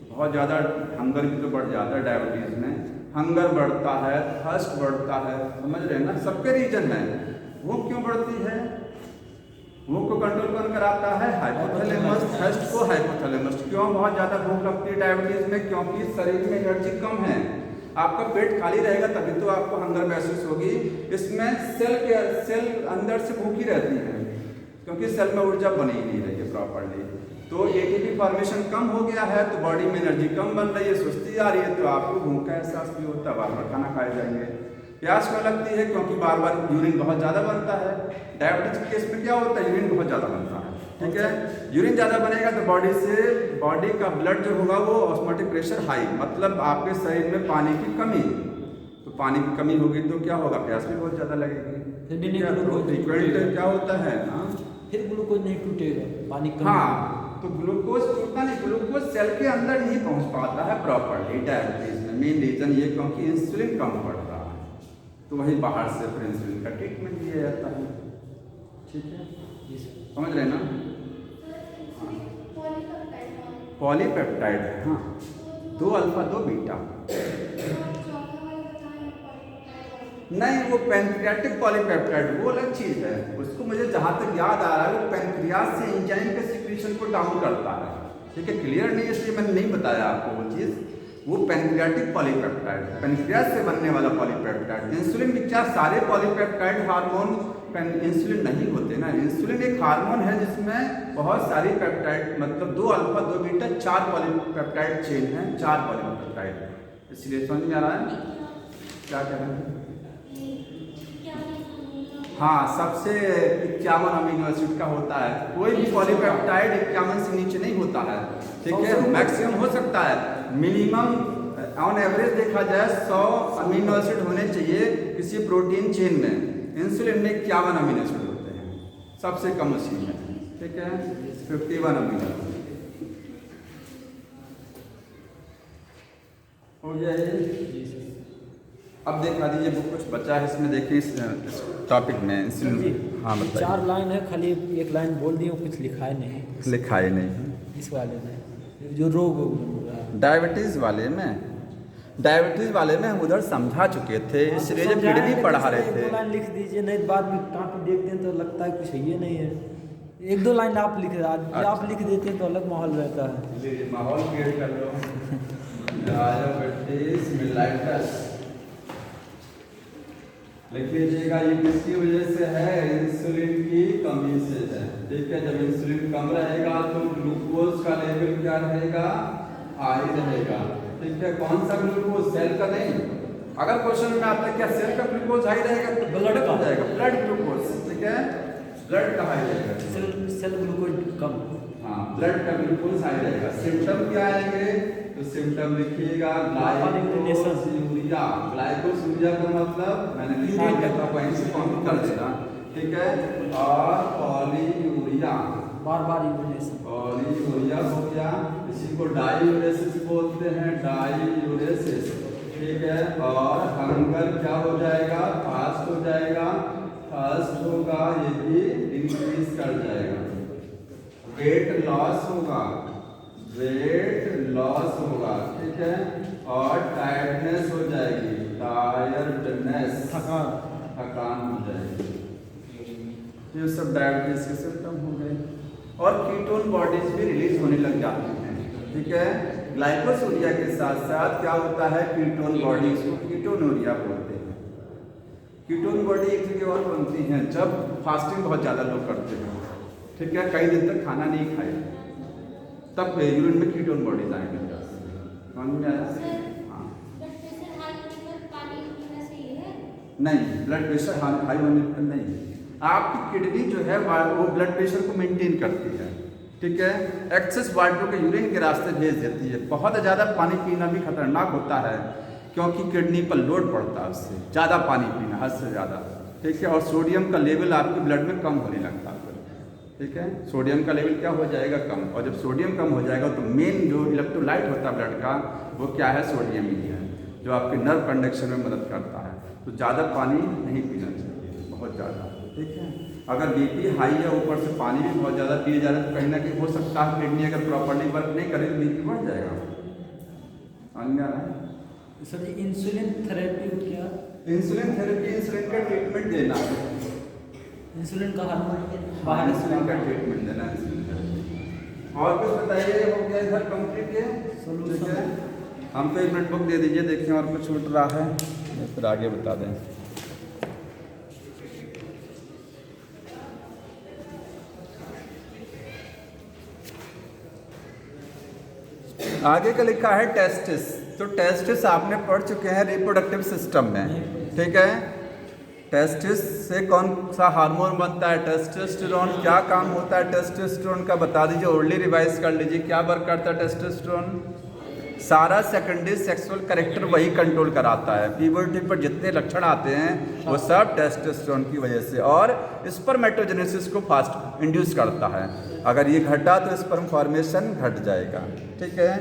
बहुत ज़्यादा हंगर भी तो बढ़ जाता है डायबिटीज़ में, हंगर बढ़ता है, थर्स्ट बढ़ता है, समझ रहे हैं ना, सबके रीजन है। भूख क्यों बढ़ती है, भूख को कंट्रोल कौन कराता है, हाइपोथैलेमस, थर्स्ट को हाइपोथैलेमस। क्यों बहुत ज़्यादा भूख लगती है डायबिटीज़ में, क्योंकि शरीर में एनर्जी कम है, आपका पेट खाली रहेगा तभी तो आपको हंगर महसूस होगी। इसमें सेल अंदर से भूखी रहती है, क्योंकि सेल में ऊर्जा बनी ही नहीं रही है प्रॉपरली, तो एटीपी फॉर्मेशन कम हो गया है, तो बॉडी में एनर्जी कम बन रही है, सुस्ती आ रही है, तो आपको भूख का एहसास भी होता है, बार बार खाना खाए जाएंगे। प्यास क्यों लगती है, क्योंकि बार बार यूरिन बहुत ज़्यादा बनता है। डायबिटीज के केस में क्या होता है, यूरिन बहुत ज़्यादा बनता है, ठीक है। यूरिन ज़्यादा बनेगा तो बॉडी का ब्लड जो होगा वो ऑस्मोटिक प्रेशर हाई, मतलब आपके शरीर में पानी की कमी, तो पानी की कमी होगी तो क्या होगा, प्यास भी बहुत ज़्यादा लगेगी। फ्रीक्वेंट क्या होता है, फिर ग्लूकोज नहीं टूटेगा, पानी कम। हाँ, तो ग्लूकोज टूटता नहीं, ग्लूकोज सेल के अंदर नहीं पहुंच पाता है प्रॉपरली डायबिटीज में। मेन रीजन ये क्योंकि इंसुलिन कम पड़ रहा है, तो वही बाहर से फिर इंसुलिन का ट्रीटमेंट दिया जाता है, ठीक है, समझ रहे ना। पॉलीपेप्टाइड है, हाँ, 2 अल्फा 2 बीटा, नहीं वो पैंक्रियाटिक पॉलीपेप्टाइड वो अलग चीज है, उसको मुझे जहां तक याद आ रहा है वो पैंक्रियास से एंजाइम के सिक्रीशन को डाउन करता है, ठीक है। क्लियर नहीं है इसलिए मैंने नहीं बताया आपको वो चीज। वो पैंक्रियाटिक पॉलीपेप्टाइड, पैंक्रियास से बनने वाला पॉलीपेप्टाइड। इंसुलिन भी क्या सारे पॉलीपेप्टाइड हार्मोन इंसुलिन नहीं होते ना, इंसुलिन एक हार्मोन है जिसमें बहुत सारी पेप्टाइड, मतलब 2 अल्फा 2 बीटा 4 पॉलीपेप्टाइड चेन है, 4 पॉलीपेप्टाइड, इसलिए समझ में आ रहा है क्या कह रहे हैं। हाँ, सबसे 51 अमीनो एसिड का होता है, कोई भी पॉलीपेप्टाइड 51 से नीचे नहीं होता है, ठीक है। मैक्सिमम हो सकता है, मिनिमम ऑन एवरेज देखा जाए 100 अमीनो एसिड होने चाहिए किसी प्रोटीन चेन में। इंसुलिन में 51 अमीनो एसिड होते हैं, सबसे कम उसी में, ठीक है, 51 अमीनो एसिड हो गया ये। अब देखा दीजिए वो कुछ बचा है इसमें, देखिए इस टॉपिक में इंसुलिन। हाँ बताइए। 4 लाइन है, खाली एक लाइन बोल दिए, कुछ लिखा है नहीं, लिखा ही नहीं इस वाले में जो रोग डायबिटीज वाले में हम उधर समझा चुके थे, इसलिए जब किडनी पढ़ा रहे थे। 2 लाइन लिख दीजिए, नहीं बाद में कॉपी देखते हैं तो लगता है कुछ ये नहीं है। 1-2 लाइन आप लिख रहे, आप लिख देते हैं तो अलग माहौल रहता है, माहौल क्रिएट कर लो। लिख लीजिएगा, ये किसकी वजह से है, इंसुलिन की कमी से है, ठीक है। जब इंसुलिन कम रहेगा तो ग्लूकोज का लेवल क्या रहेगा, हाई रहेगा, ठीक है। कौन सा ग्लूकोज, सेल का नहीं। अगर क्वेश्चन में आता है क्या सेल का ग्लूकोज हाई रहेगा तो ब्लड का हो जाएगा, ब्लड ग्लूकोज, ठीक है, ब्लड का हाई रहेगा। सेल ग्लूकोज कम। हाँ, ब्लड का ग्लूकोज हाई रहेगा। सिम्टम क्या आएंगे? तो सिम्टम लिखिएगा ग्लाइकोसूरिया। ग्लाइकोसूरिया का मतलब मैंने लिखा था, वहीं से कॉपी कर देना, ठीक है। और पॉलीयूरिया, बार यूरिनेशन, पॉलीयूरिया हो गया। इसी को डाईयूरेसिस बोलते हैं, डाईयूरेसिस, ठीक है। और हंगर क्या हो जाएगा? फास्ट हो जाएगा, फास्ट होगा, ये भी इंक्रीज कर जाएगा। वेट लॉस होगा, वेट लॉस होगा, ठीक है। और टायर्डनेस हो जाएगी, टायर्डनेस, थकान हो जाएगी। ये सब डायबिटीज के सिम्टम हो गए। और कीटोन बॉडीज भी रिलीज होने लग जाती हैं, ठीक है। ग्लाइकोसूरिया के साथ साथ क्या होता है? कीटोन बॉडीज को कीटोनूरिया बोलते हैं। कीटोन बॉडी एक जगह और बनती हैं जब फास्टिंग बहुत ज़्यादा लोग करते हैं, ठीक है, कई दिन तक खाना नहीं खाए, तब यूरिन में कीटोन बॉडीज आएंगे। समझ में आया? हाँ, नहीं, ब्लड प्रेशर हाई होने पर नहीं। आपकी किडनी जो है वो ब्लड प्रेशर को मेंटेन करती है, ठीक है। एक्सेस वाटर को यूरिन के रास्ते भेज देती है। बहुत ज़्यादा पानी पीना भी खतरनाक होता है, क्योंकि किडनी पर लोड पड़ता है उससे, ज़्यादा पानी पीना, हद से ज़्यादा, ठीक है। और सोडियम का लेवल आपके ब्लड में कम होने लगता है, ठीक है। सोडियम का लेवल क्या हो जाएगा? कम। और जब सोडियम कम हो जाएगा तो मेन जो इलेक्ट्रोलाइट होता है ब्लड का, वो क्या है? सोडियम ही है, जो आपके नर्व कंडक्शन में मदद करता है। तो ज़्यादा पानी नहीं पीना चाहिए, बहुत ज़्यादा, ठीक है। अगर बीपी हाई है, ऊपर से पानी भी बहुत ज़्यादा पिए जा रहा है, तो कहीं ना कहीं हो सकता है किडनी अगर प्रॉपर्ली वर्क नहीं करे तो बीपी बढ़ जाएगा। समझ में? सर इंसुलिन थेरेपी क्या? इंसुलिन थेरेपी, इंसुलिन का ट्रीटमेंट देना, इंसुलिन का बाहर इंसुलिन का ट्रीटमेंट देना, इंसुलिन थेरेपी। और कुछ बताइए, हो गया इधर कंप्लीट है सोल्यूशन? हमको एक मिनट बुक दे दीजिए, देखें और कुछ छूट रहा है फिर आगे बता दें। आगे का लिखा है टेस्टिस। तो टेस्टिस आपने पढ़ चुके हैं रिप्रोडक्टिव सिस्टम में, ठीक है। टेस्टिस से कौन सा हार्मोन बनता है? टेस्टोस्टेरोन। क्या काम होता है टेस्टोस्टेरोन का? बता दीजिए, ओरली रिवाइज कर लीजिए। क्या वर्क करता है टेस्टोस्टेरोन? सारा सेकेंडरी सेक्सुअल कैरेक्टर वही कंट्रोल कराता है। प्यूबर्टी पर जितने लक्षण आते हैं वो सब टेस्टोस्टेरोन की वजह से, और स्पर्मेटोजेनेसिस को फास्ट इंड्यूस करता है। अगर ये घटा तो स्पर्म फॉर्मेशन घट जाएगा, ठीक है।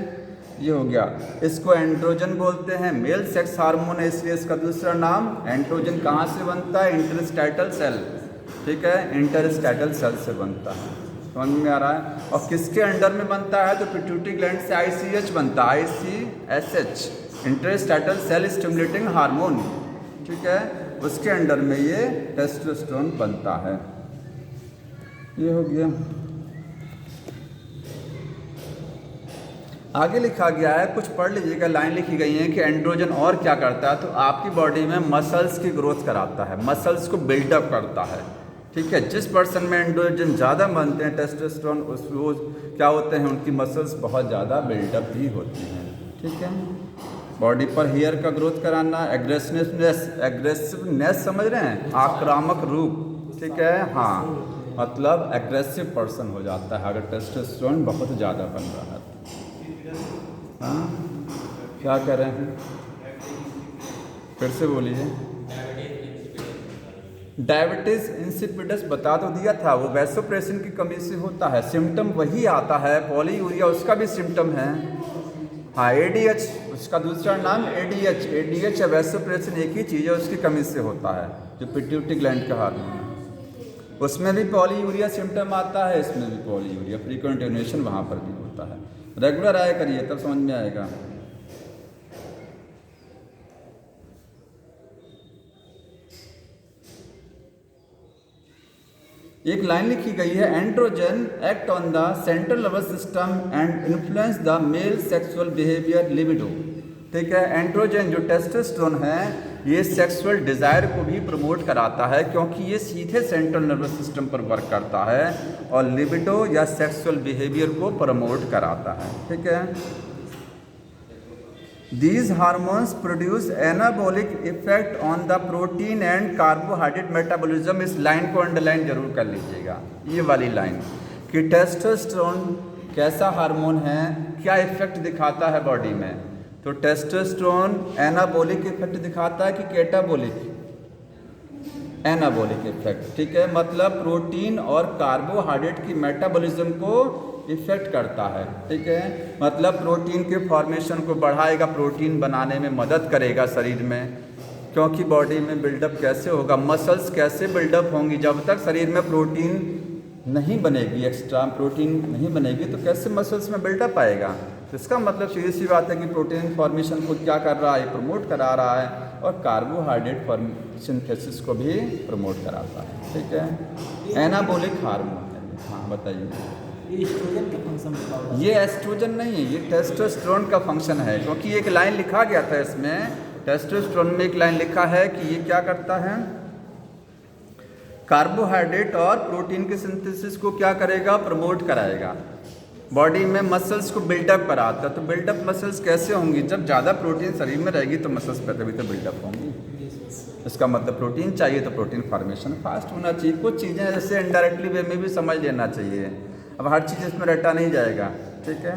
ये हो गया। इसको एंड्रोजन बोलते हैं, मेल सेक्स हार्मोन है, इसलिए इसका दूसरा नाम एंड्रोजन। कहाँ से बनता है? इंटरस्टैटल सेल, ठीक है, इंटरस्टैटल सेल से बनता है। समझ में आ रहा है? और किसके अंडर में बनता है? तो पिट्यूटरी ग्लैंड से ICH बनता है, ICSH, इंटरस्टैटल सेल स्टिमुलेटिंग हार्मोन, ठीक है। उसके अंडर में ये टेस्टोस्टेरोन बनता है। ये हो गया। आगे लिखा गया है, कुछ पढ़ लीजिएगा, लाइन लिखी गई है कि एंड्रोजन और क्या करता है। तो आपकी बॉडी में मसल्स की ग्रोथ कराता है, मसल्स को बिल्डअप करता है, ठीक है। जिस पर्सन में एंड्रोजन ज़्यादा बनते हैं टेस्टोस्टेरोन, उस वो क्या होते हैं, उनकी मसल्स बहुत ज़्यादा बिल्डअप भी होती हैं, ठीक है। बॉडी पर हेयर का ग्रोथ कराना, एग्रेसिवनेस समझ रहे हैं, आक्रामक रूप, ठीक है। हाँ, मतलब एग्रेसिव पर्सन हो जाता है अगर टेस्टोस्टेरोन बहुत ज़्यादा बन रहा है। हाँ, क्या कर रहे हैं? फिर से बोलिए। डायबिटीज इंसिपिडस बता तो दिया था, वो वैसोप्रेसिन की कमी से होता है। सिम्टम वही आता है। पॉलीयूरिया उसका भी सिम्टम है। हाँ, ADH उसका दूसरा नाम ADH या वैसोप्रेसिन एक ही चीज़ है, उसकी कमी से होता है, जो पिट्यूटरी ग्लैंड का हार्मोन। उसमें भी पॉलीयूरिया सिम्टम आता है, इसमें भी पॉलीयूरिया, फ्रीक्वेंट यूरिनेशन वहाँ पर भी होता है। रेगुलर आया करिए, तब समझ में आएगा। एक लाइन लिखी गई है, androgen act on the central nervous system and influence the male sexual behaviour libido, ठीक है। एंड्रोजन जो टेस्टोस्टेरोन है, ये सेक्सुअल डिज़ायर को भी प्रमोट कराता है, क्योंकि ये सीधे सेंट्रल नर्वस सिस्टम पर वर्क करता है और लिबिडो या सेक्सुअल बिहेवियर को प्रमोट कराता है, ठीक है। These hormones produce anabolic effect on the protein and carbohydrate metabolism। इस लाइन को अंडरलाइन जरूर कर लीजिएगा, ये वाली लाइन। कि टेस्टोस्टेरोन कैसा हार्मोन है, क्या इफेक्ट दिखाता है बॉडी में। तो टेस्टोस्टेरोन एनाबॉलिक इफेक्ट दिखाता है कि कैटाबॉलिक, एनाबॉलिक इफेक्ट, ठीक है। मतलब प्रोटीन और कार्बोहाइड्रेट की मेटाबॉलिज्म को इफेक्ट करता है, ठीक है। मतलब प्रोटीन के फॉर्मेशन को बढ़ाएगा, प्रोटीन बनाने में मदद करेगा शरीर में, क्योंकि बॉडी में बिल्डअप कैसे होगा, मसल्स कैसे बिल्डअप होंगी, जब तक शरीर में प्रोटीन नहीं बनेगी, एक्स्ट्रा प्रोटीन नहीं बनेगी तो कैसे मसल्स में बिल्डअप आएगा। तो इसका मतलब सीधी सी बात है कि प्रोटीन फॉर्मेशन को क्या कर रहा है, प्रमोट करा रहा है, और कार्बोहाइड्रेट सिंथेसिस को भी प्रमोट कराता है, ठीक है। एनाबॉलिक हार्मोन है। हाँ बताइए। ये एस्ट्रोजन का फंक्शन बताओ। ये एस्ट्रोजन नहीं है, ये टेस्टोस्टेरोन का फंक्शन है, क्योंकि एक लाइन लिखा गया था इसमें, टेस्टोस्टेरोन में एक लाइन लिखा है कि ये क्या करता है, कार्बोहाइड्रेट और प्रोटीन के सिंथेसिस को क्या करेगा, प्रमोट कराएगा, बॉडी में मसल्स को बिल्डअप कराता है। तो बिल्डअप मसल्स कैसे होंगी, जब ज़्यादा प्रोटीन शरीर में रहेगी तो मसल्स पर तभी तो बिल्डअप होंगी। इसका मतलब प्रोटीन चाहिए तो प्रोटीन फॉर्मेशन फास्ट होना चाहिए। कुछ चीज़ें जैसे इनडायरेक्टली वे में भी समझ लेना चाहिए, अब हर चीज़ इसमें रटा नहीं जाएगा, ठीक है।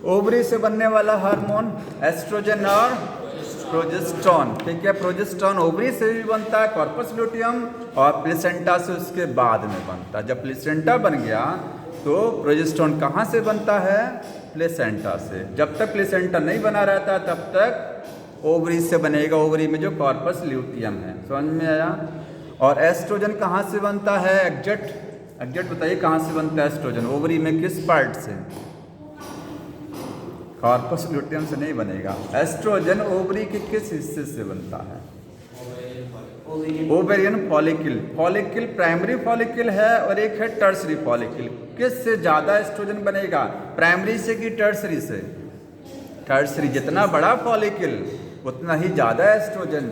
ओवरी से बनने वाला हार्मोन एस्ट्रोजन और प्रोजेस्टेरोन, ठीक है। प्रोजेस्टेरोन ओवरी से भी बनता है, कॉर्पस लुटियम, और प्लेसेंटा से उसके बाद में बनता है। जब प्लेसेंटा बन गया तो प्रोजेस्टेरोन कहाँ से बनता है, प्लेसेंटा से। जब तक प्लेसेंटा नहीं बना रहता तब तक ओवरी से बनेगा, ओवरी में जो कॉर्पस ल्यूटियम है, समझ में आया। और एस्ट्रोजन कहाँ से बनता है, एग्जैक्ट बताइए कहाँ से बनता है एस्ट्रोजन, ओवरी में किस पार्ट से, कॉर्पस ल्यूटियम से नहीं बनेगा। एस्ट्रोजन ओवरी के किस हिस्से से बनता है, ovarian follicle. Follicle primary follicle है और एक है टर्सरी फॉलिकल। किस से ज़्यादा एस्ट्रोजन बनेगा, प्राइमरी से कि टर्सरी से, टर्सरी। जितना बड़ा फॉलिकल उतना ही ज़्यादा एस्ट्रोजन।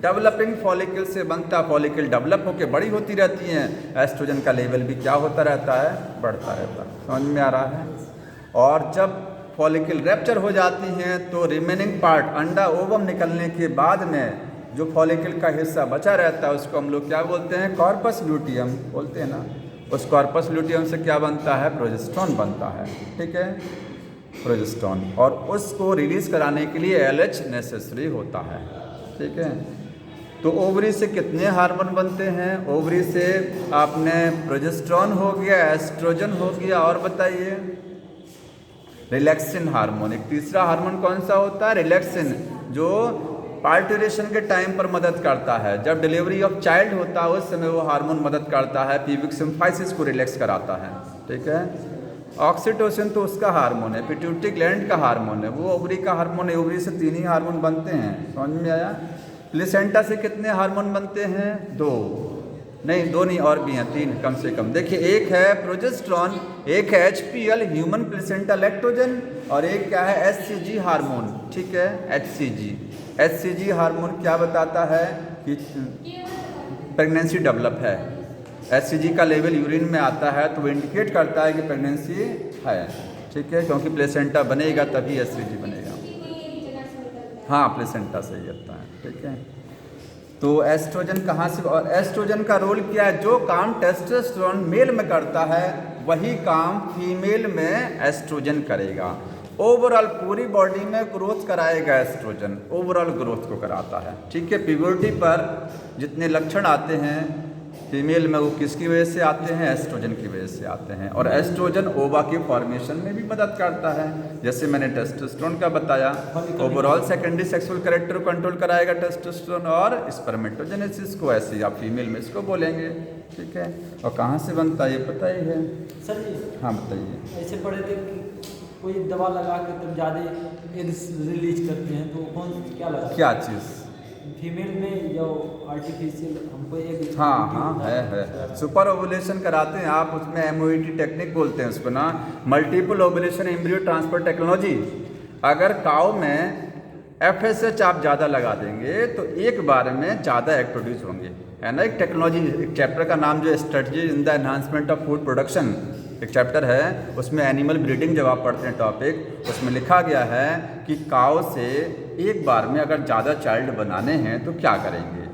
डेवलपिंग फॉलिकल से बनता, फॉलिकल डेवलप होकर बड़ी होती रहती हैं, एस्ट्रोजन का लेवल भी क्या होता रहता है, बढ़ता रहता है, समझ में आ रहा है। और जब फॉलिकल रैप्चर हो जाती हैं तो रिमेनिंग पार्ट, अंडा ओवम निकलने के बाद में जो फॉलिकल का हिस्सा बचा रहता है उसको हम लोग क्या बोलते हैं, कॉर्पस ल्यूटियम बोलते हैं ना। उस कॉर्पस ल्यूटियम से क्या बनता है, प्रोजेस्टेरोन बनता है, ठीक है, प्रोजेस्टेरोन। और उसको रिलीज कराने के लिए LH नेसेसरी होता है, ठीक है। तो ओवरी से कितने हार्मोन बनते हैं, ओवरी से आपने प्रोजेस्टेरोन हो गया, एस्ट्रोजन हो गया, और बताइए रिलैक्सिन हार्मोन। एक तीसरा हार्मोन कौन सा होता है, रिलैक्सिन, जो पार्टुरेशन के टाइम पर मदद करता है। जब डिलीवरी ऑफ चाइल्ड होता है उस समय वो हार्मोन मदद करता है, प्यूबिक सिम्फाइसिस को रिलैक्स कराता है, ठीक है। ऑक्सीटोसिन तो उसका हार्मोन है, पिट्यूटरी ग्लैंड का हार्मोन है, वो ओवरी का हार्मोन है। ओवरी से 3 ही हार्मोन बनते हैं, समझ में आया। प्लेसेंटा से कितने हार्मोन बनते हैं, 2 नहीं और भी हैं, 3 कम से कम। देखिए एक है प्रोजेस्टेरोन, एक है HPL ह्यूमन प्लेसेंटा लैक्टोजन, और एक क्या है HCG हार्मोन, ठीक है, HCG हार्मोन क्या बताता है कि प्रेगनेंसी डेवलप है। HCG का लेवल यूरिन में आता है तो वो इंडिकेट करता है कि प्रेगनेंसी है, ठीक है, क्योंकि प्लेसेंटा बनेगा तभी HCG बनेगा। हाँ प्लेसेंटा से ही आता है, ठीक है। तो एस्ट्रोजन कहाँ से, और एस्ट्रोजन का रोल क्या है, जो काम टेस्टोस्टेरोन मेल में करता है वही काम फीमेल में एस्ट्रोजन करेगा। ओवरऑल पूरी बॉडी में ग्रोथ कराएगा एस्ट्रोजन, ओवरऑल ग्रोथ को कराता है, ठीक है। प्यूबर्टी पर जितने लक्षण आते हैं फीमेल में वो किसकी वजह से आते हैं, एस्ट्रोजन की वजह से आते हैं। और एस्ट्रोजन ओवा के फॉर्मेशन में भी मदद करता है, जैसे मैंने टेस्टोस्टेरोन का बताया। ओवरऑल सेकेंडरी सेक्सुअल कैरेक्टर को कंट्रोल कराएगा टेस्टोस्टेरोन, और स्पर्मेटोजेनेसिस को ऐसे आप फीमेल में इसको बोलेंगे, ठीक है। और कहाँ से बनता है ये पता ही है सर जी। हाँ बताइए। ऐसे पढ़े थे कि कोई दवा लगा के तब ज़्यादा एग्स रिलीज करते हैं, तो कौन क्या लगा, क्या चीज़, फीमेल में जो आर्टिफिशियल हमको एक, हाँ है सुपर ओवुलेशन कराते हैं आप, उसमें MOET टेक्निक बोलते हैं उसको ना, multiple ovulation embryo transfer technology. अगर काऊ में FSH आप ज़्यादा लगा देंगे तो एक बार में ज़्यादा एग प्रोड्यूस होंगे, है ना। एक टेक्नोलॉजी, एक चैप्टर का नाम जो strategy in the enhancement of food production एक चैप्टर है, उसमें एनिमल ब्रीडिंग जब आप पढ़ते हैं टॉपिक, उसमें लिखा गया है कि काऊ से एक बार में अगर ज़्यादा चाइल्ड बनाने हैं तो क्या करेंगे,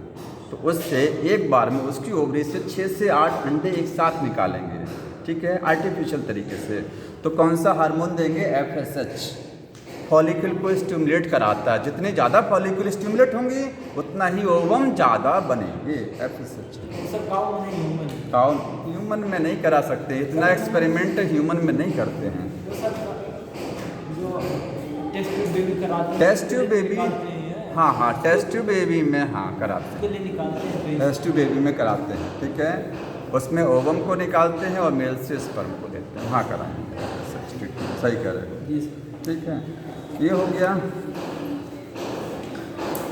तो उससे एक बार में उसकी ओवरी से 6 से 8 अंडे एक साथ निकालेंगे, ठीक है, आर्टिफिशियल तरीके से। तो कौन सा हार्मोन देंगे? FSH, फॉलिकल को स्टिमुलेट कराता है। जितने ज़्यादा फॉलिकल स्टिमुलेट होंगी उतना ही ओवम ज़्यादा बनेंगे। FSH सर काउ नहीं ह्यूमन, काउ ह्यूमन में नहीं करा सकते, इतना एक्सपेरिमेंट ह्यूमन में नहीं करते हैं। तो सर जो टेस्ट ट्यूब बेबी कराते हैं, टेस्ट ट्यूब बेबी, निकालते हैं, हाँ हाँ, टेस्ट ट्यूब बेबी में हाँ कराते हैं, उसके लिए निकालते हैं। तो टेस्ट ट्यूब बेबी में कराते हैं, ठीक है। उसमें ओवम को निकालते हैं और मेल से स्पर्म को लेते हैं, हाँ कराएंगे। सही कह रहे हो, जी सर। ठीक है। ये हो गया।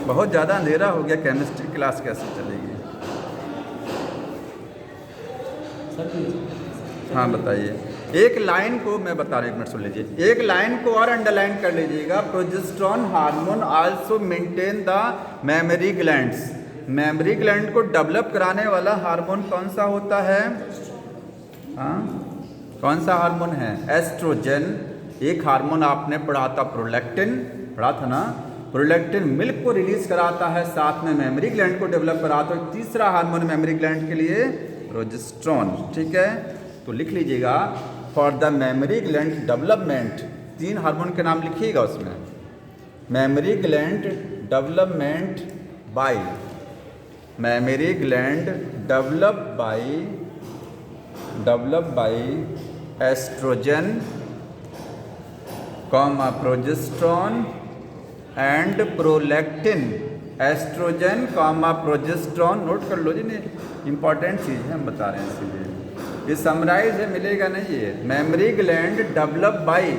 बहुत ज़्यादा अंधेरा हो गया, केमिस्ट्री क्लास कैसे चलेगी? सर हाँ बताइए। एक लाइन को मैं बता रहा हूँ, 1 मिनट सुन लीजिए। एक लाइन को और अंडरलाइन कर लीजिएगा। Progesterone hormone also maintain the mammary glands. Memory gland को डेवलप कराने वाला हार्मोन कौन सा होता है? हाँ, कौन सा हार्मोन है? एस्ट्रोजन। एक हार्मोन आपने पढ़ा था प्रोलैक्टिन, पढ़ा था ना। प्रोलैक्टिन मिल्क को रिलीज कराता है, साथ में मेमोरी ग्लैंड को डेवलप कराता है। तीसरा हार्मोन मेमोरी ग्लैंड के लिए प्रोजेस्टेरॉन, ठीक है। तो लिख लीजिएगा, for the mammary gland development, 3 hormone के नाम लिखिएगा उसमें। Mammary gland development by, mammary gland develop by estrogen, comma progesterone and prolactin. Estrogen comma progesterone, नोट कर लो जी, नहीं इंपॉर्टेंट चीज़ है, हम बता रहे हैं इसीलिए। ये समराइज है, मिलेगा नहीं ये। Mammary gland develop by,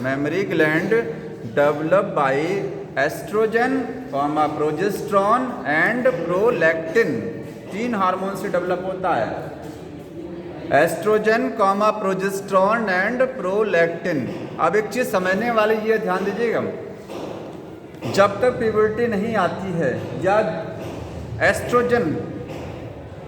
mammary gland develop by estrogen comma progesterone and prolactin. 3 hormone से डेवलप होता है, estrogen comma progesterone and prolactin. अब एक चीज़ समझने वाली ये ध्यान दीजिएगा, जब तक प्यूबर्टी नहीं आती है या एस्ट्रोजन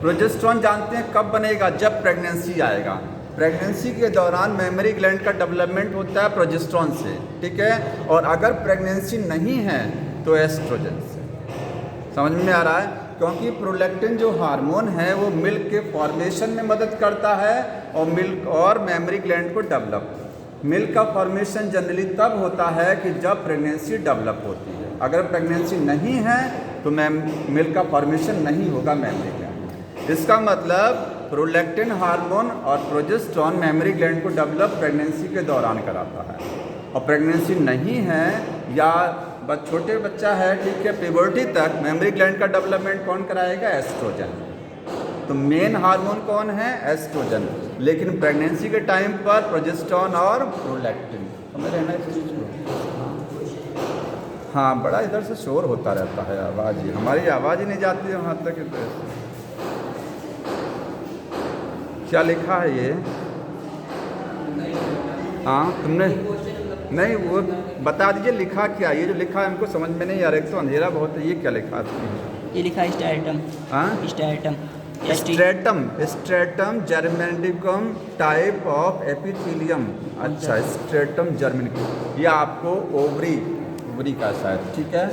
प्रोजेस्टेरॉन जानते हैं कब बनेगा? जब प्रेगनेंसी आएगा। प्रेगनेंसी के दौरान मेमोरी ग्लैंड का डेवलपमेंट होता है प्रोजेस्टेरॉन से, ठीक है। और अगर प्रेगनेंसी नहीं है तो एस्ट्रोजन से। समझ में आ रहा है? क्योंकि प्रोलैक्टिन जो हार्मोन है वो मिल्क के फॉर्मेशन में मदद करता है और मिल्क और मेमोरी ग्लैंड को डेवलप। मिल्क का फॉर्मेशन जनरली तब होता है कि जब प्रेगनेंसी डेवलप होती है। अगर प्रेगनेंसी नहीं है तो मिल्क का फॉर्मेशन नहीं होगा मेमोरी ग्लैंड। इसका मतलब प्रोलैक्टिन हार्मोन और प्रोजेस्टेरॉन मेमोरी ग्लैंड को डेवलप प्रेगनेंसी के दौरान कराता है। और प्रेगनेंसी नहीं है या छोटे बच्चा है, ठीक है, प्यूबर्टी तक मेमोरी ग्लैंड का डेवलपमेंट कौन कराएगा? एस्ट्रोजन। तो मेन हार्मोन कौन है? एस्ट्रोजन। लेकिन प्रेगनेंसी के टाइम पर प्रोजेस्टेरॉन और प्रोलैक्टिन। समझ रहे हैं इस चीज़ को? हाँ, बड़ा इधर से शोर होता रहता है, आवाज़ ही, हमारी आवाज़ ही नहीं जाती है वहाँ तक। क्या लिखा है ये? हाँ तुमने नहीं, वो बता दीजिए लिखा क्या? ये जो लिखा है हमको समझ में नहीं आ रहा। एक तो अंधेरा बहुत है। ये क्या लिखा है? ये लिखा है स्ट्रैटम। हाँ, stratum, stratum germinicum type of epithelium. अच्छा, स्ट्रेटम जर्मेनिकम, ये आपको ओवरी का शायद, ठीक है।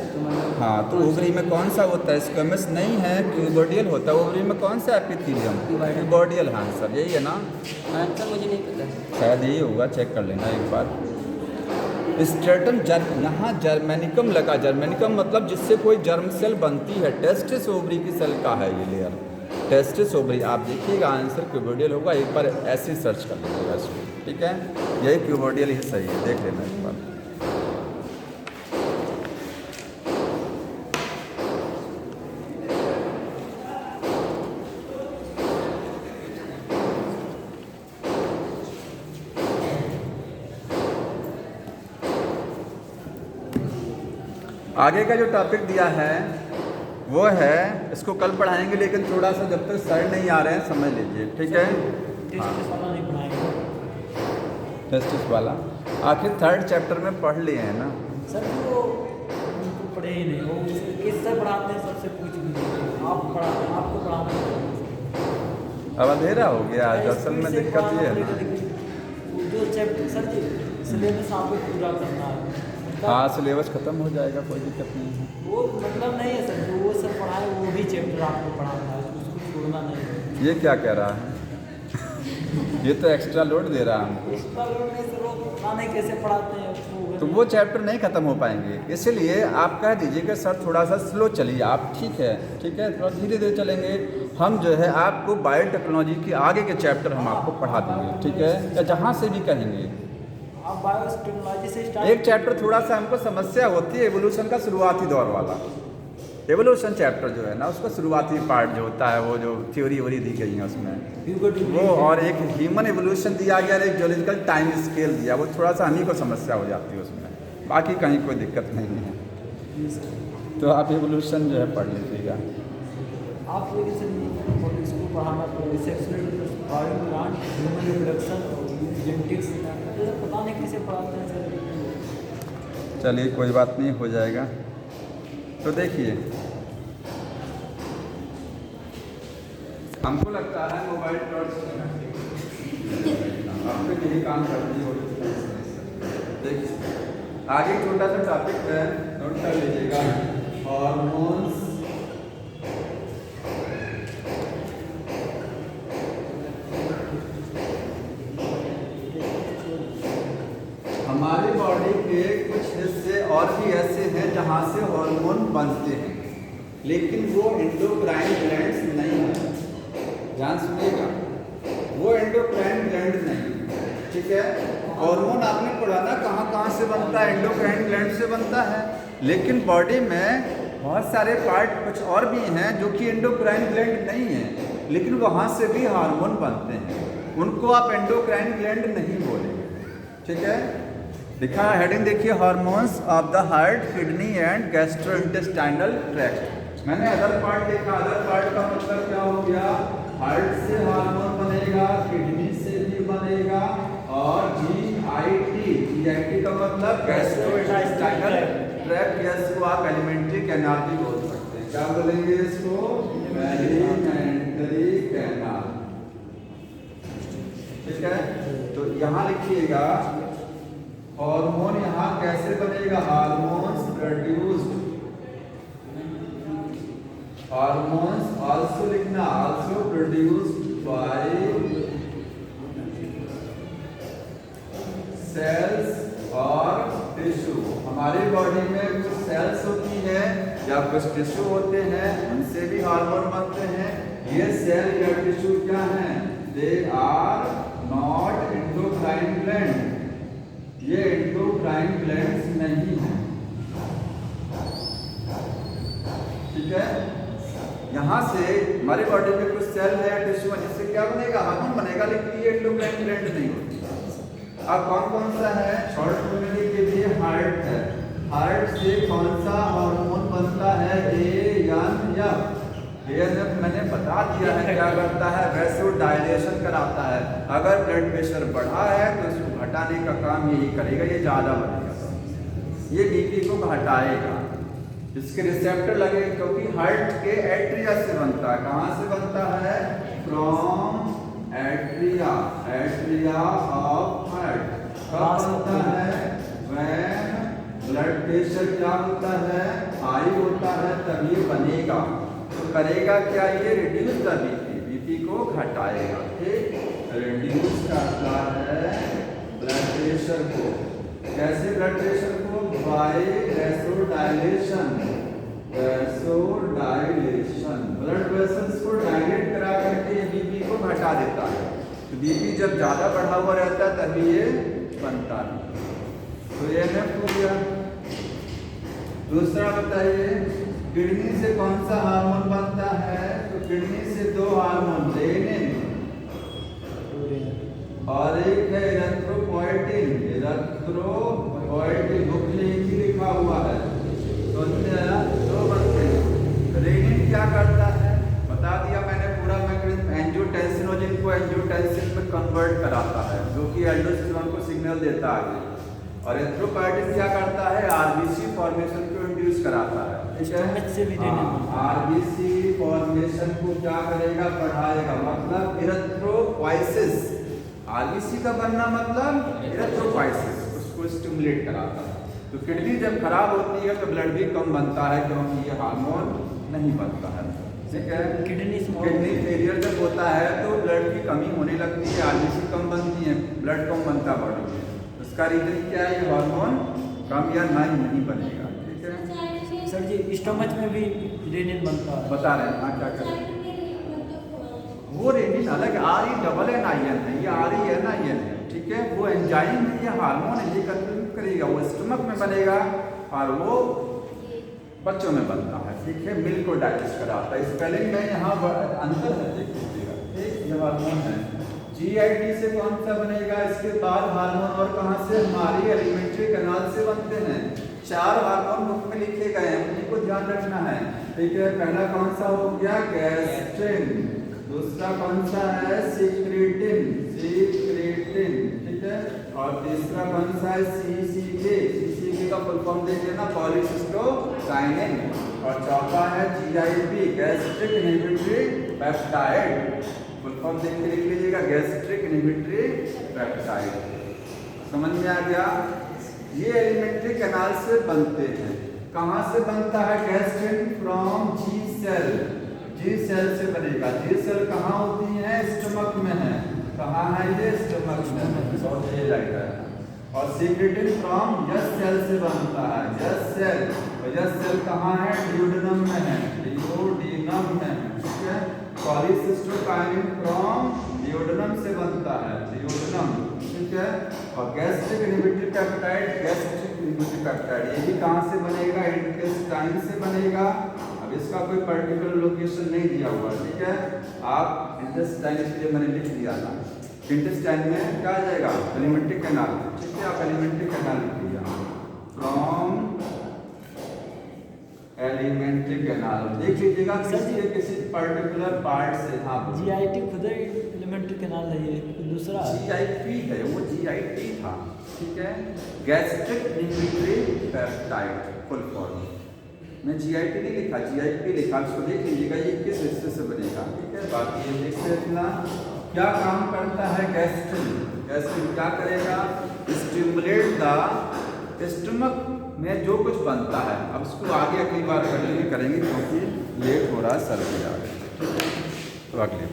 हाँ, तो ओवरी में कौन सा होता है? स्क्वेमस नहीं है, क्यूबोडियल होता है। ओवरी में कौन सा एपिथेलियम? क्यूबोडियल। हाँ सर, यही है ना? आंसर मुझे नहीं पता, शायद यही होगा, चेक कर लेना एक बार। स्ट्रेटम यहाँ जर्मेनिकम लगा। जर्मेनिकम मतलब जिससे कोई जर्म सेल बनती है। टेस्टिस ओवरी की सेल का है ये लेयर, टेस्टिस ओवरी। आप देखिएगा आंसर क्यूबोडियल होगा, एक बार ऐसे सर्च कर लीजिएगा इसको, ठीक है। यही क्यूबोडियल ही सही है, देख लेना एक बार। आगे का जो टॉपिक दिया है वो है, इसको कल पढ़ाएंगे, लेकिन थोड़ा सा जब तक सर नहीं आ रहे हैं समझ लीजिए, ठीक है। टेस्टिस वाला आखिर 3rd चैप्टर में पढ़ लिए हैं ना सर? वो उनको पढ़े ही नहीं, वो किससे पढ़ाते हैं? सबसे पूछ लीजिए, आप पढ़ाते हैं, आपको पढ़ाते हैं। अब अंधेरा हो गया आज, असल में दिक्कत ये है ना। जो चैप्टर सर जी सिलेबस आपको पूरा करना है, हाँ सिलेबस ख़त्म हो जाएगा, कोई दिक्कत नहीं है। वो मतलब नहीं है सर, जो वो सर पढ़ाए वो भी चैप्टर आपको पढ़ाना है, उसको छोड़ना नहीं है। ये क्या कह रहा है? ये तो एक्स्ट्रा लोड दे रहा है हमको। एक्स्ट्रा लोड नहीं सर, वो पता नहीं कैसे पढ़ाते हैं उसको। तो वो चैप्टर नहीं ख़त्म हो पाएंगे, इसलिए आप कह दीजिए कि सर थोड़ा सा स्लो चलिए आप, ठीक है थोड़ा धीरे धीरे चलेंगे। हम जो है आपको बायोटेक्नोलॉजी के आगे के चैप्टर हम आपको पढ़ा देंगे, ठीक है, या जहाँ से भी कहेंगे। आप बायोटेक्नोलॉजी से स्टार्ट। एक चैप्टर थोड़ा सा हमको समस्या होती है, एवोल्यूशन का शुरुआती दौर वाला। एवोल्यूशन चैप्टर जो है ना, उसका शुरुआती पार्ट जो होता है, वो जो थ्योरी वोरी दी गई है उसमें वो, और एक ह्यूमन एवोल्यूशन दिया गया, एक जियोलॉजिकल टाइम स्केल दिया, वो थोड़ा सा हम ही को समस्या हो जाती है उसमें, बाकी कहीं कोई दिक्कत नहीं है। तो आप एवोल्यूशन जो है पढ़ लीजिएगा। आप लेकिन सर इसको पढ़ाना पड़ेगा, sexual plant, human reproduction, genetics, पता नहीं कैसे पढ़ाते हैं सर। चलिए कोई बात नहीं, हो जाएगा। तो देखिए हमको लगता है मोबाइल टॉर्च आपको यही काम करती हो। देखिए आगे छोटा सा टॉपिक है, नोट कर लीजिएगा, हार्मोन्स। हमारी बॉडी के कुछ हिस्से और भी ऐसे हैं जहाँ से हार्मोन बनते हैं, लेकिन वो एंडोक्राइन ग्लैंड्स नहीं है। ध्यान सुनिएगा, वो एंडोक्राइन ग्लैंड नहीं, ठीक है। हार्मोन आपने पढ़ा ना कहाँ कहाँ से बनता है, एंडोक्राइन ग्लैंड से बनता है, लेकिन बॉडी में बहुत सारे पार्ट कुछ और भी हैं जो कि एंडोक्राइन ग्लैंड नहीं है, लेकिन वहाँ से भी हार्मोन बनते हैं, उनको आप एंडोक्राइन ग्लैंड नहीं बोलेंगे, ठीक है। लिखा है हेडिंग देखिए, hormones of the heart, kidney and gastrointestinal tract. मैंने अदर पार्ट देखा, अदर पार्ट का मतलब क्या हो गया, हार्ट से हार्मोन बनेगा, किडनी से भी बनेगा, और GIT का मतलब गैस्ट्रोइंटेस्टाइनल ट्रैक्ट, या इसको आप एलिमेंट्री कैनाल भी बोल सकते हैं। क्या बोलेंगे इसको, एलिमेंट्री कैनाल, ठीक है। तो यहाँ लिखिएगा हार्मोन, यहाँ कैसे बनेगा, हार्मोन्स प्रोड्यूस्ड, हार्मोन्स आल्सो लिखना, आल्सो प्रोड्यूस्ड बाय सेल्स और टिश्यू। हमारी बॉडी में कुछ सेल्स होती है या कुछ टिश्यू होते हैं, उनसे भी हार्मोन बनते हैं। ये सेल या टिश्यू क्या हैं, they are not endocrine gland, ये एंडोक्राइन ग्लैंड्स नहीं है, ठीक है। यहाँ से हमारी बॉडी में कुछ सेल है, टिश्यू है, जिससे क्या बनेगा, हार्मोन बनेगा, लेकिन ये एंडोक्राइन ग्लैंड नहीं होती। अब कौन कौन सा है, शॉर्ट फॉर्मेट के लिए हार्ट है, हार्ट से कौन सा हार्मोन बनता है, ANF। ANF मैंने बता दिया है क्या करता है, वैसोडाइलेशन कराता है। अगर ब्लड प्रेशर बढ़ा है तो इसको घटाने का काम यही करेगा, ये ज़्यादा बढ़ेगा, ये BP को घटाएगा, इसके रिसेप्टर लगेंगे, क्योंकि हार्ट के एट्रिया से बनता है। कहाँ से बनता है, from atria, atria of heart. कब बनता है, व्हेन ब्लड प्रेशर क्या होता है, हाई होता है, तब ये बनेगा। तो करेगा क्या, ये रिड्यूस द BP को घटाएगा, ठीक, रिड्यूस करता है ब्लड प्रेशर को। कैसे ब्लड प्रेशर को, by vasodilation, vasodilation, blood vessels को डायलेट करा करके ये BP को घटा देता है। तो BP जब ज़्यादा बढ़ा हुआ रहता है तभी ये बनता है। तो ये ANF हो गया। दूसरा बताइए, किडनी से कौन सा हार्मोन बनता है, तो किडनी से दो हार्मोन, रेनिन और एक है इरेथ्रोपोएटिन। इरेथ्रोपोएटिन बुक में ही लिखा हुआ है, तो दो बनते हैं। रेनिन क्या करता है, बता दिया मैंने पूरा मैकेनिज्म, एंजियोटेंसिनोजिन को एंजियोटेंसिन में कन्वर्ट कराता है, जो कि एल्डोस्टेरोन को सिग्नल देता है। और एरिथ्रोपोएटिन क्या करता है, RBC फॉर्मेशन को इंड्यूस कराता है, ठीक है। RBC फॉर्मेशन को क्या करेगा, बढ़ाएगा, मतलब इरेथ्रोपोइसिस। RBC का बनना मतलब इरेथ्रोपोइसिस, उसको स्टिमुलेट कराता है। तो किडनी जब खराब होती है तो ब्लड भी कम बनता है, क्योंकि ये हार्मोन नहीं बनता है। ठीक है, किडनी फेलियर जब होता है तो ब्लड की कमी होने लगती है, आरबीसी कम बनती है, ब्लड कम बनता बॉडी में। उसका रीजन क्या है? ये हार्मोन कम या नहीं बनेगा। ठीक है सर जी, स्टमच में भी रेनिन बनता है। बता रहे हैं हाँ क्या करें। वो रेनिन अलग RENIN है, ये RENIN है। ठीक है, वो एंजाइम है, ये हार्मोन है, ये कंट्रीब्यूट करेगा, वो स्टमक में बनेगा और वो बच्चों में बनता है। ठीक है, मिल्क को डाइजेस्ट कराता है। स्पेलिंग में यहाँ अंतर है, देख लीजिएगा। ठीक, ये हार्मोन है। GIT से कौन सा बनेगा? इसके बाद हार्मोन और कहाँ से? हमारी एलिमेंट्री कैनाल से बनते हैं। 4 हार्मोन बुक में लिखे गए हैं, उन्हीं को ध्यान रखना है। ठीक है, पहला कौन सा हो गया? गैस्ट्रिन। दूसरा कौन सा है? सीक्रेटिन। ठीक है, और तीसरा कौन सा है? CCK का फुल फॉर्म देख लेना, पॉलीसिस्टोकाइनिन। और चौथा है GIP, gastric inhibitory peptide. Full form देख के लिख लीजिएगा, गैस्ट्रिक इनहिबिटरी पेप्टाइड। समझ में आ गया? ये एलिमेंट्री कैनाल से बनते हैं। कहाँ से बनता है? गैस्ट्रिन फ्रॉम G सेल से बनेगा। G सेल कहाँ होती है? स्टमक में है। कहाँ है ये? स्टमक में है। बहुत सही लग रहा है। और सीक्रेटिन फ्रॉम यस सेल से बनता है। यस सेल कहाँ है? ड्यूडेनम में है। ड्यूडेनम में है। ठीक है, पॉलीसिस्टोकाइनिन फ्रॉम ड्यूडेनम से बनता है। ड्यूडेनम। ठीक है, और गैस्ट्रिक इनहिबिटरी पेप्टाइड ये भी कहाँ से बनेगा? इंटेस्टाइन से बनेगा। अब इसका कोई पर्टिकुलर लोकेशन नहीं दिया हुआ। ठीक है, आप इंटेस्टाइन, इसलिए मैंने लिख दिया था। इंटेस्टाइन में क्या आ जाएगा? Alimentary canal. ठीक है, आप एलिमेंट्री कैनाल लिख दिया, फ्रॉम एलिमेंट्री कैनाल। देख लीजिएगा किसी पर्टिकुलर पार्ट से। हाँ, GIT खुद ही एलिमेंट्री कैनाल है, ये दूसरा GIP है, वो GIT था। ठीक है, gastric inhibitory peptide full form में GIT नहीं लिखा, GIP लिखा। इसको देख लीजिएगा, ये किस हिस्से से बनेगा। ठीक है, बाकी ये देख लेना क्या काम करता है। गैस्ट्रिन क्या करेगा? स्टिमुलेट द स्टमक में जो कुछ बनता है। अब इसको आगे अगली बार कंटिन्यू करेंगे, क्योंकि लेट हो रहा है, सर पे आ गए। ठीक है, तो अगले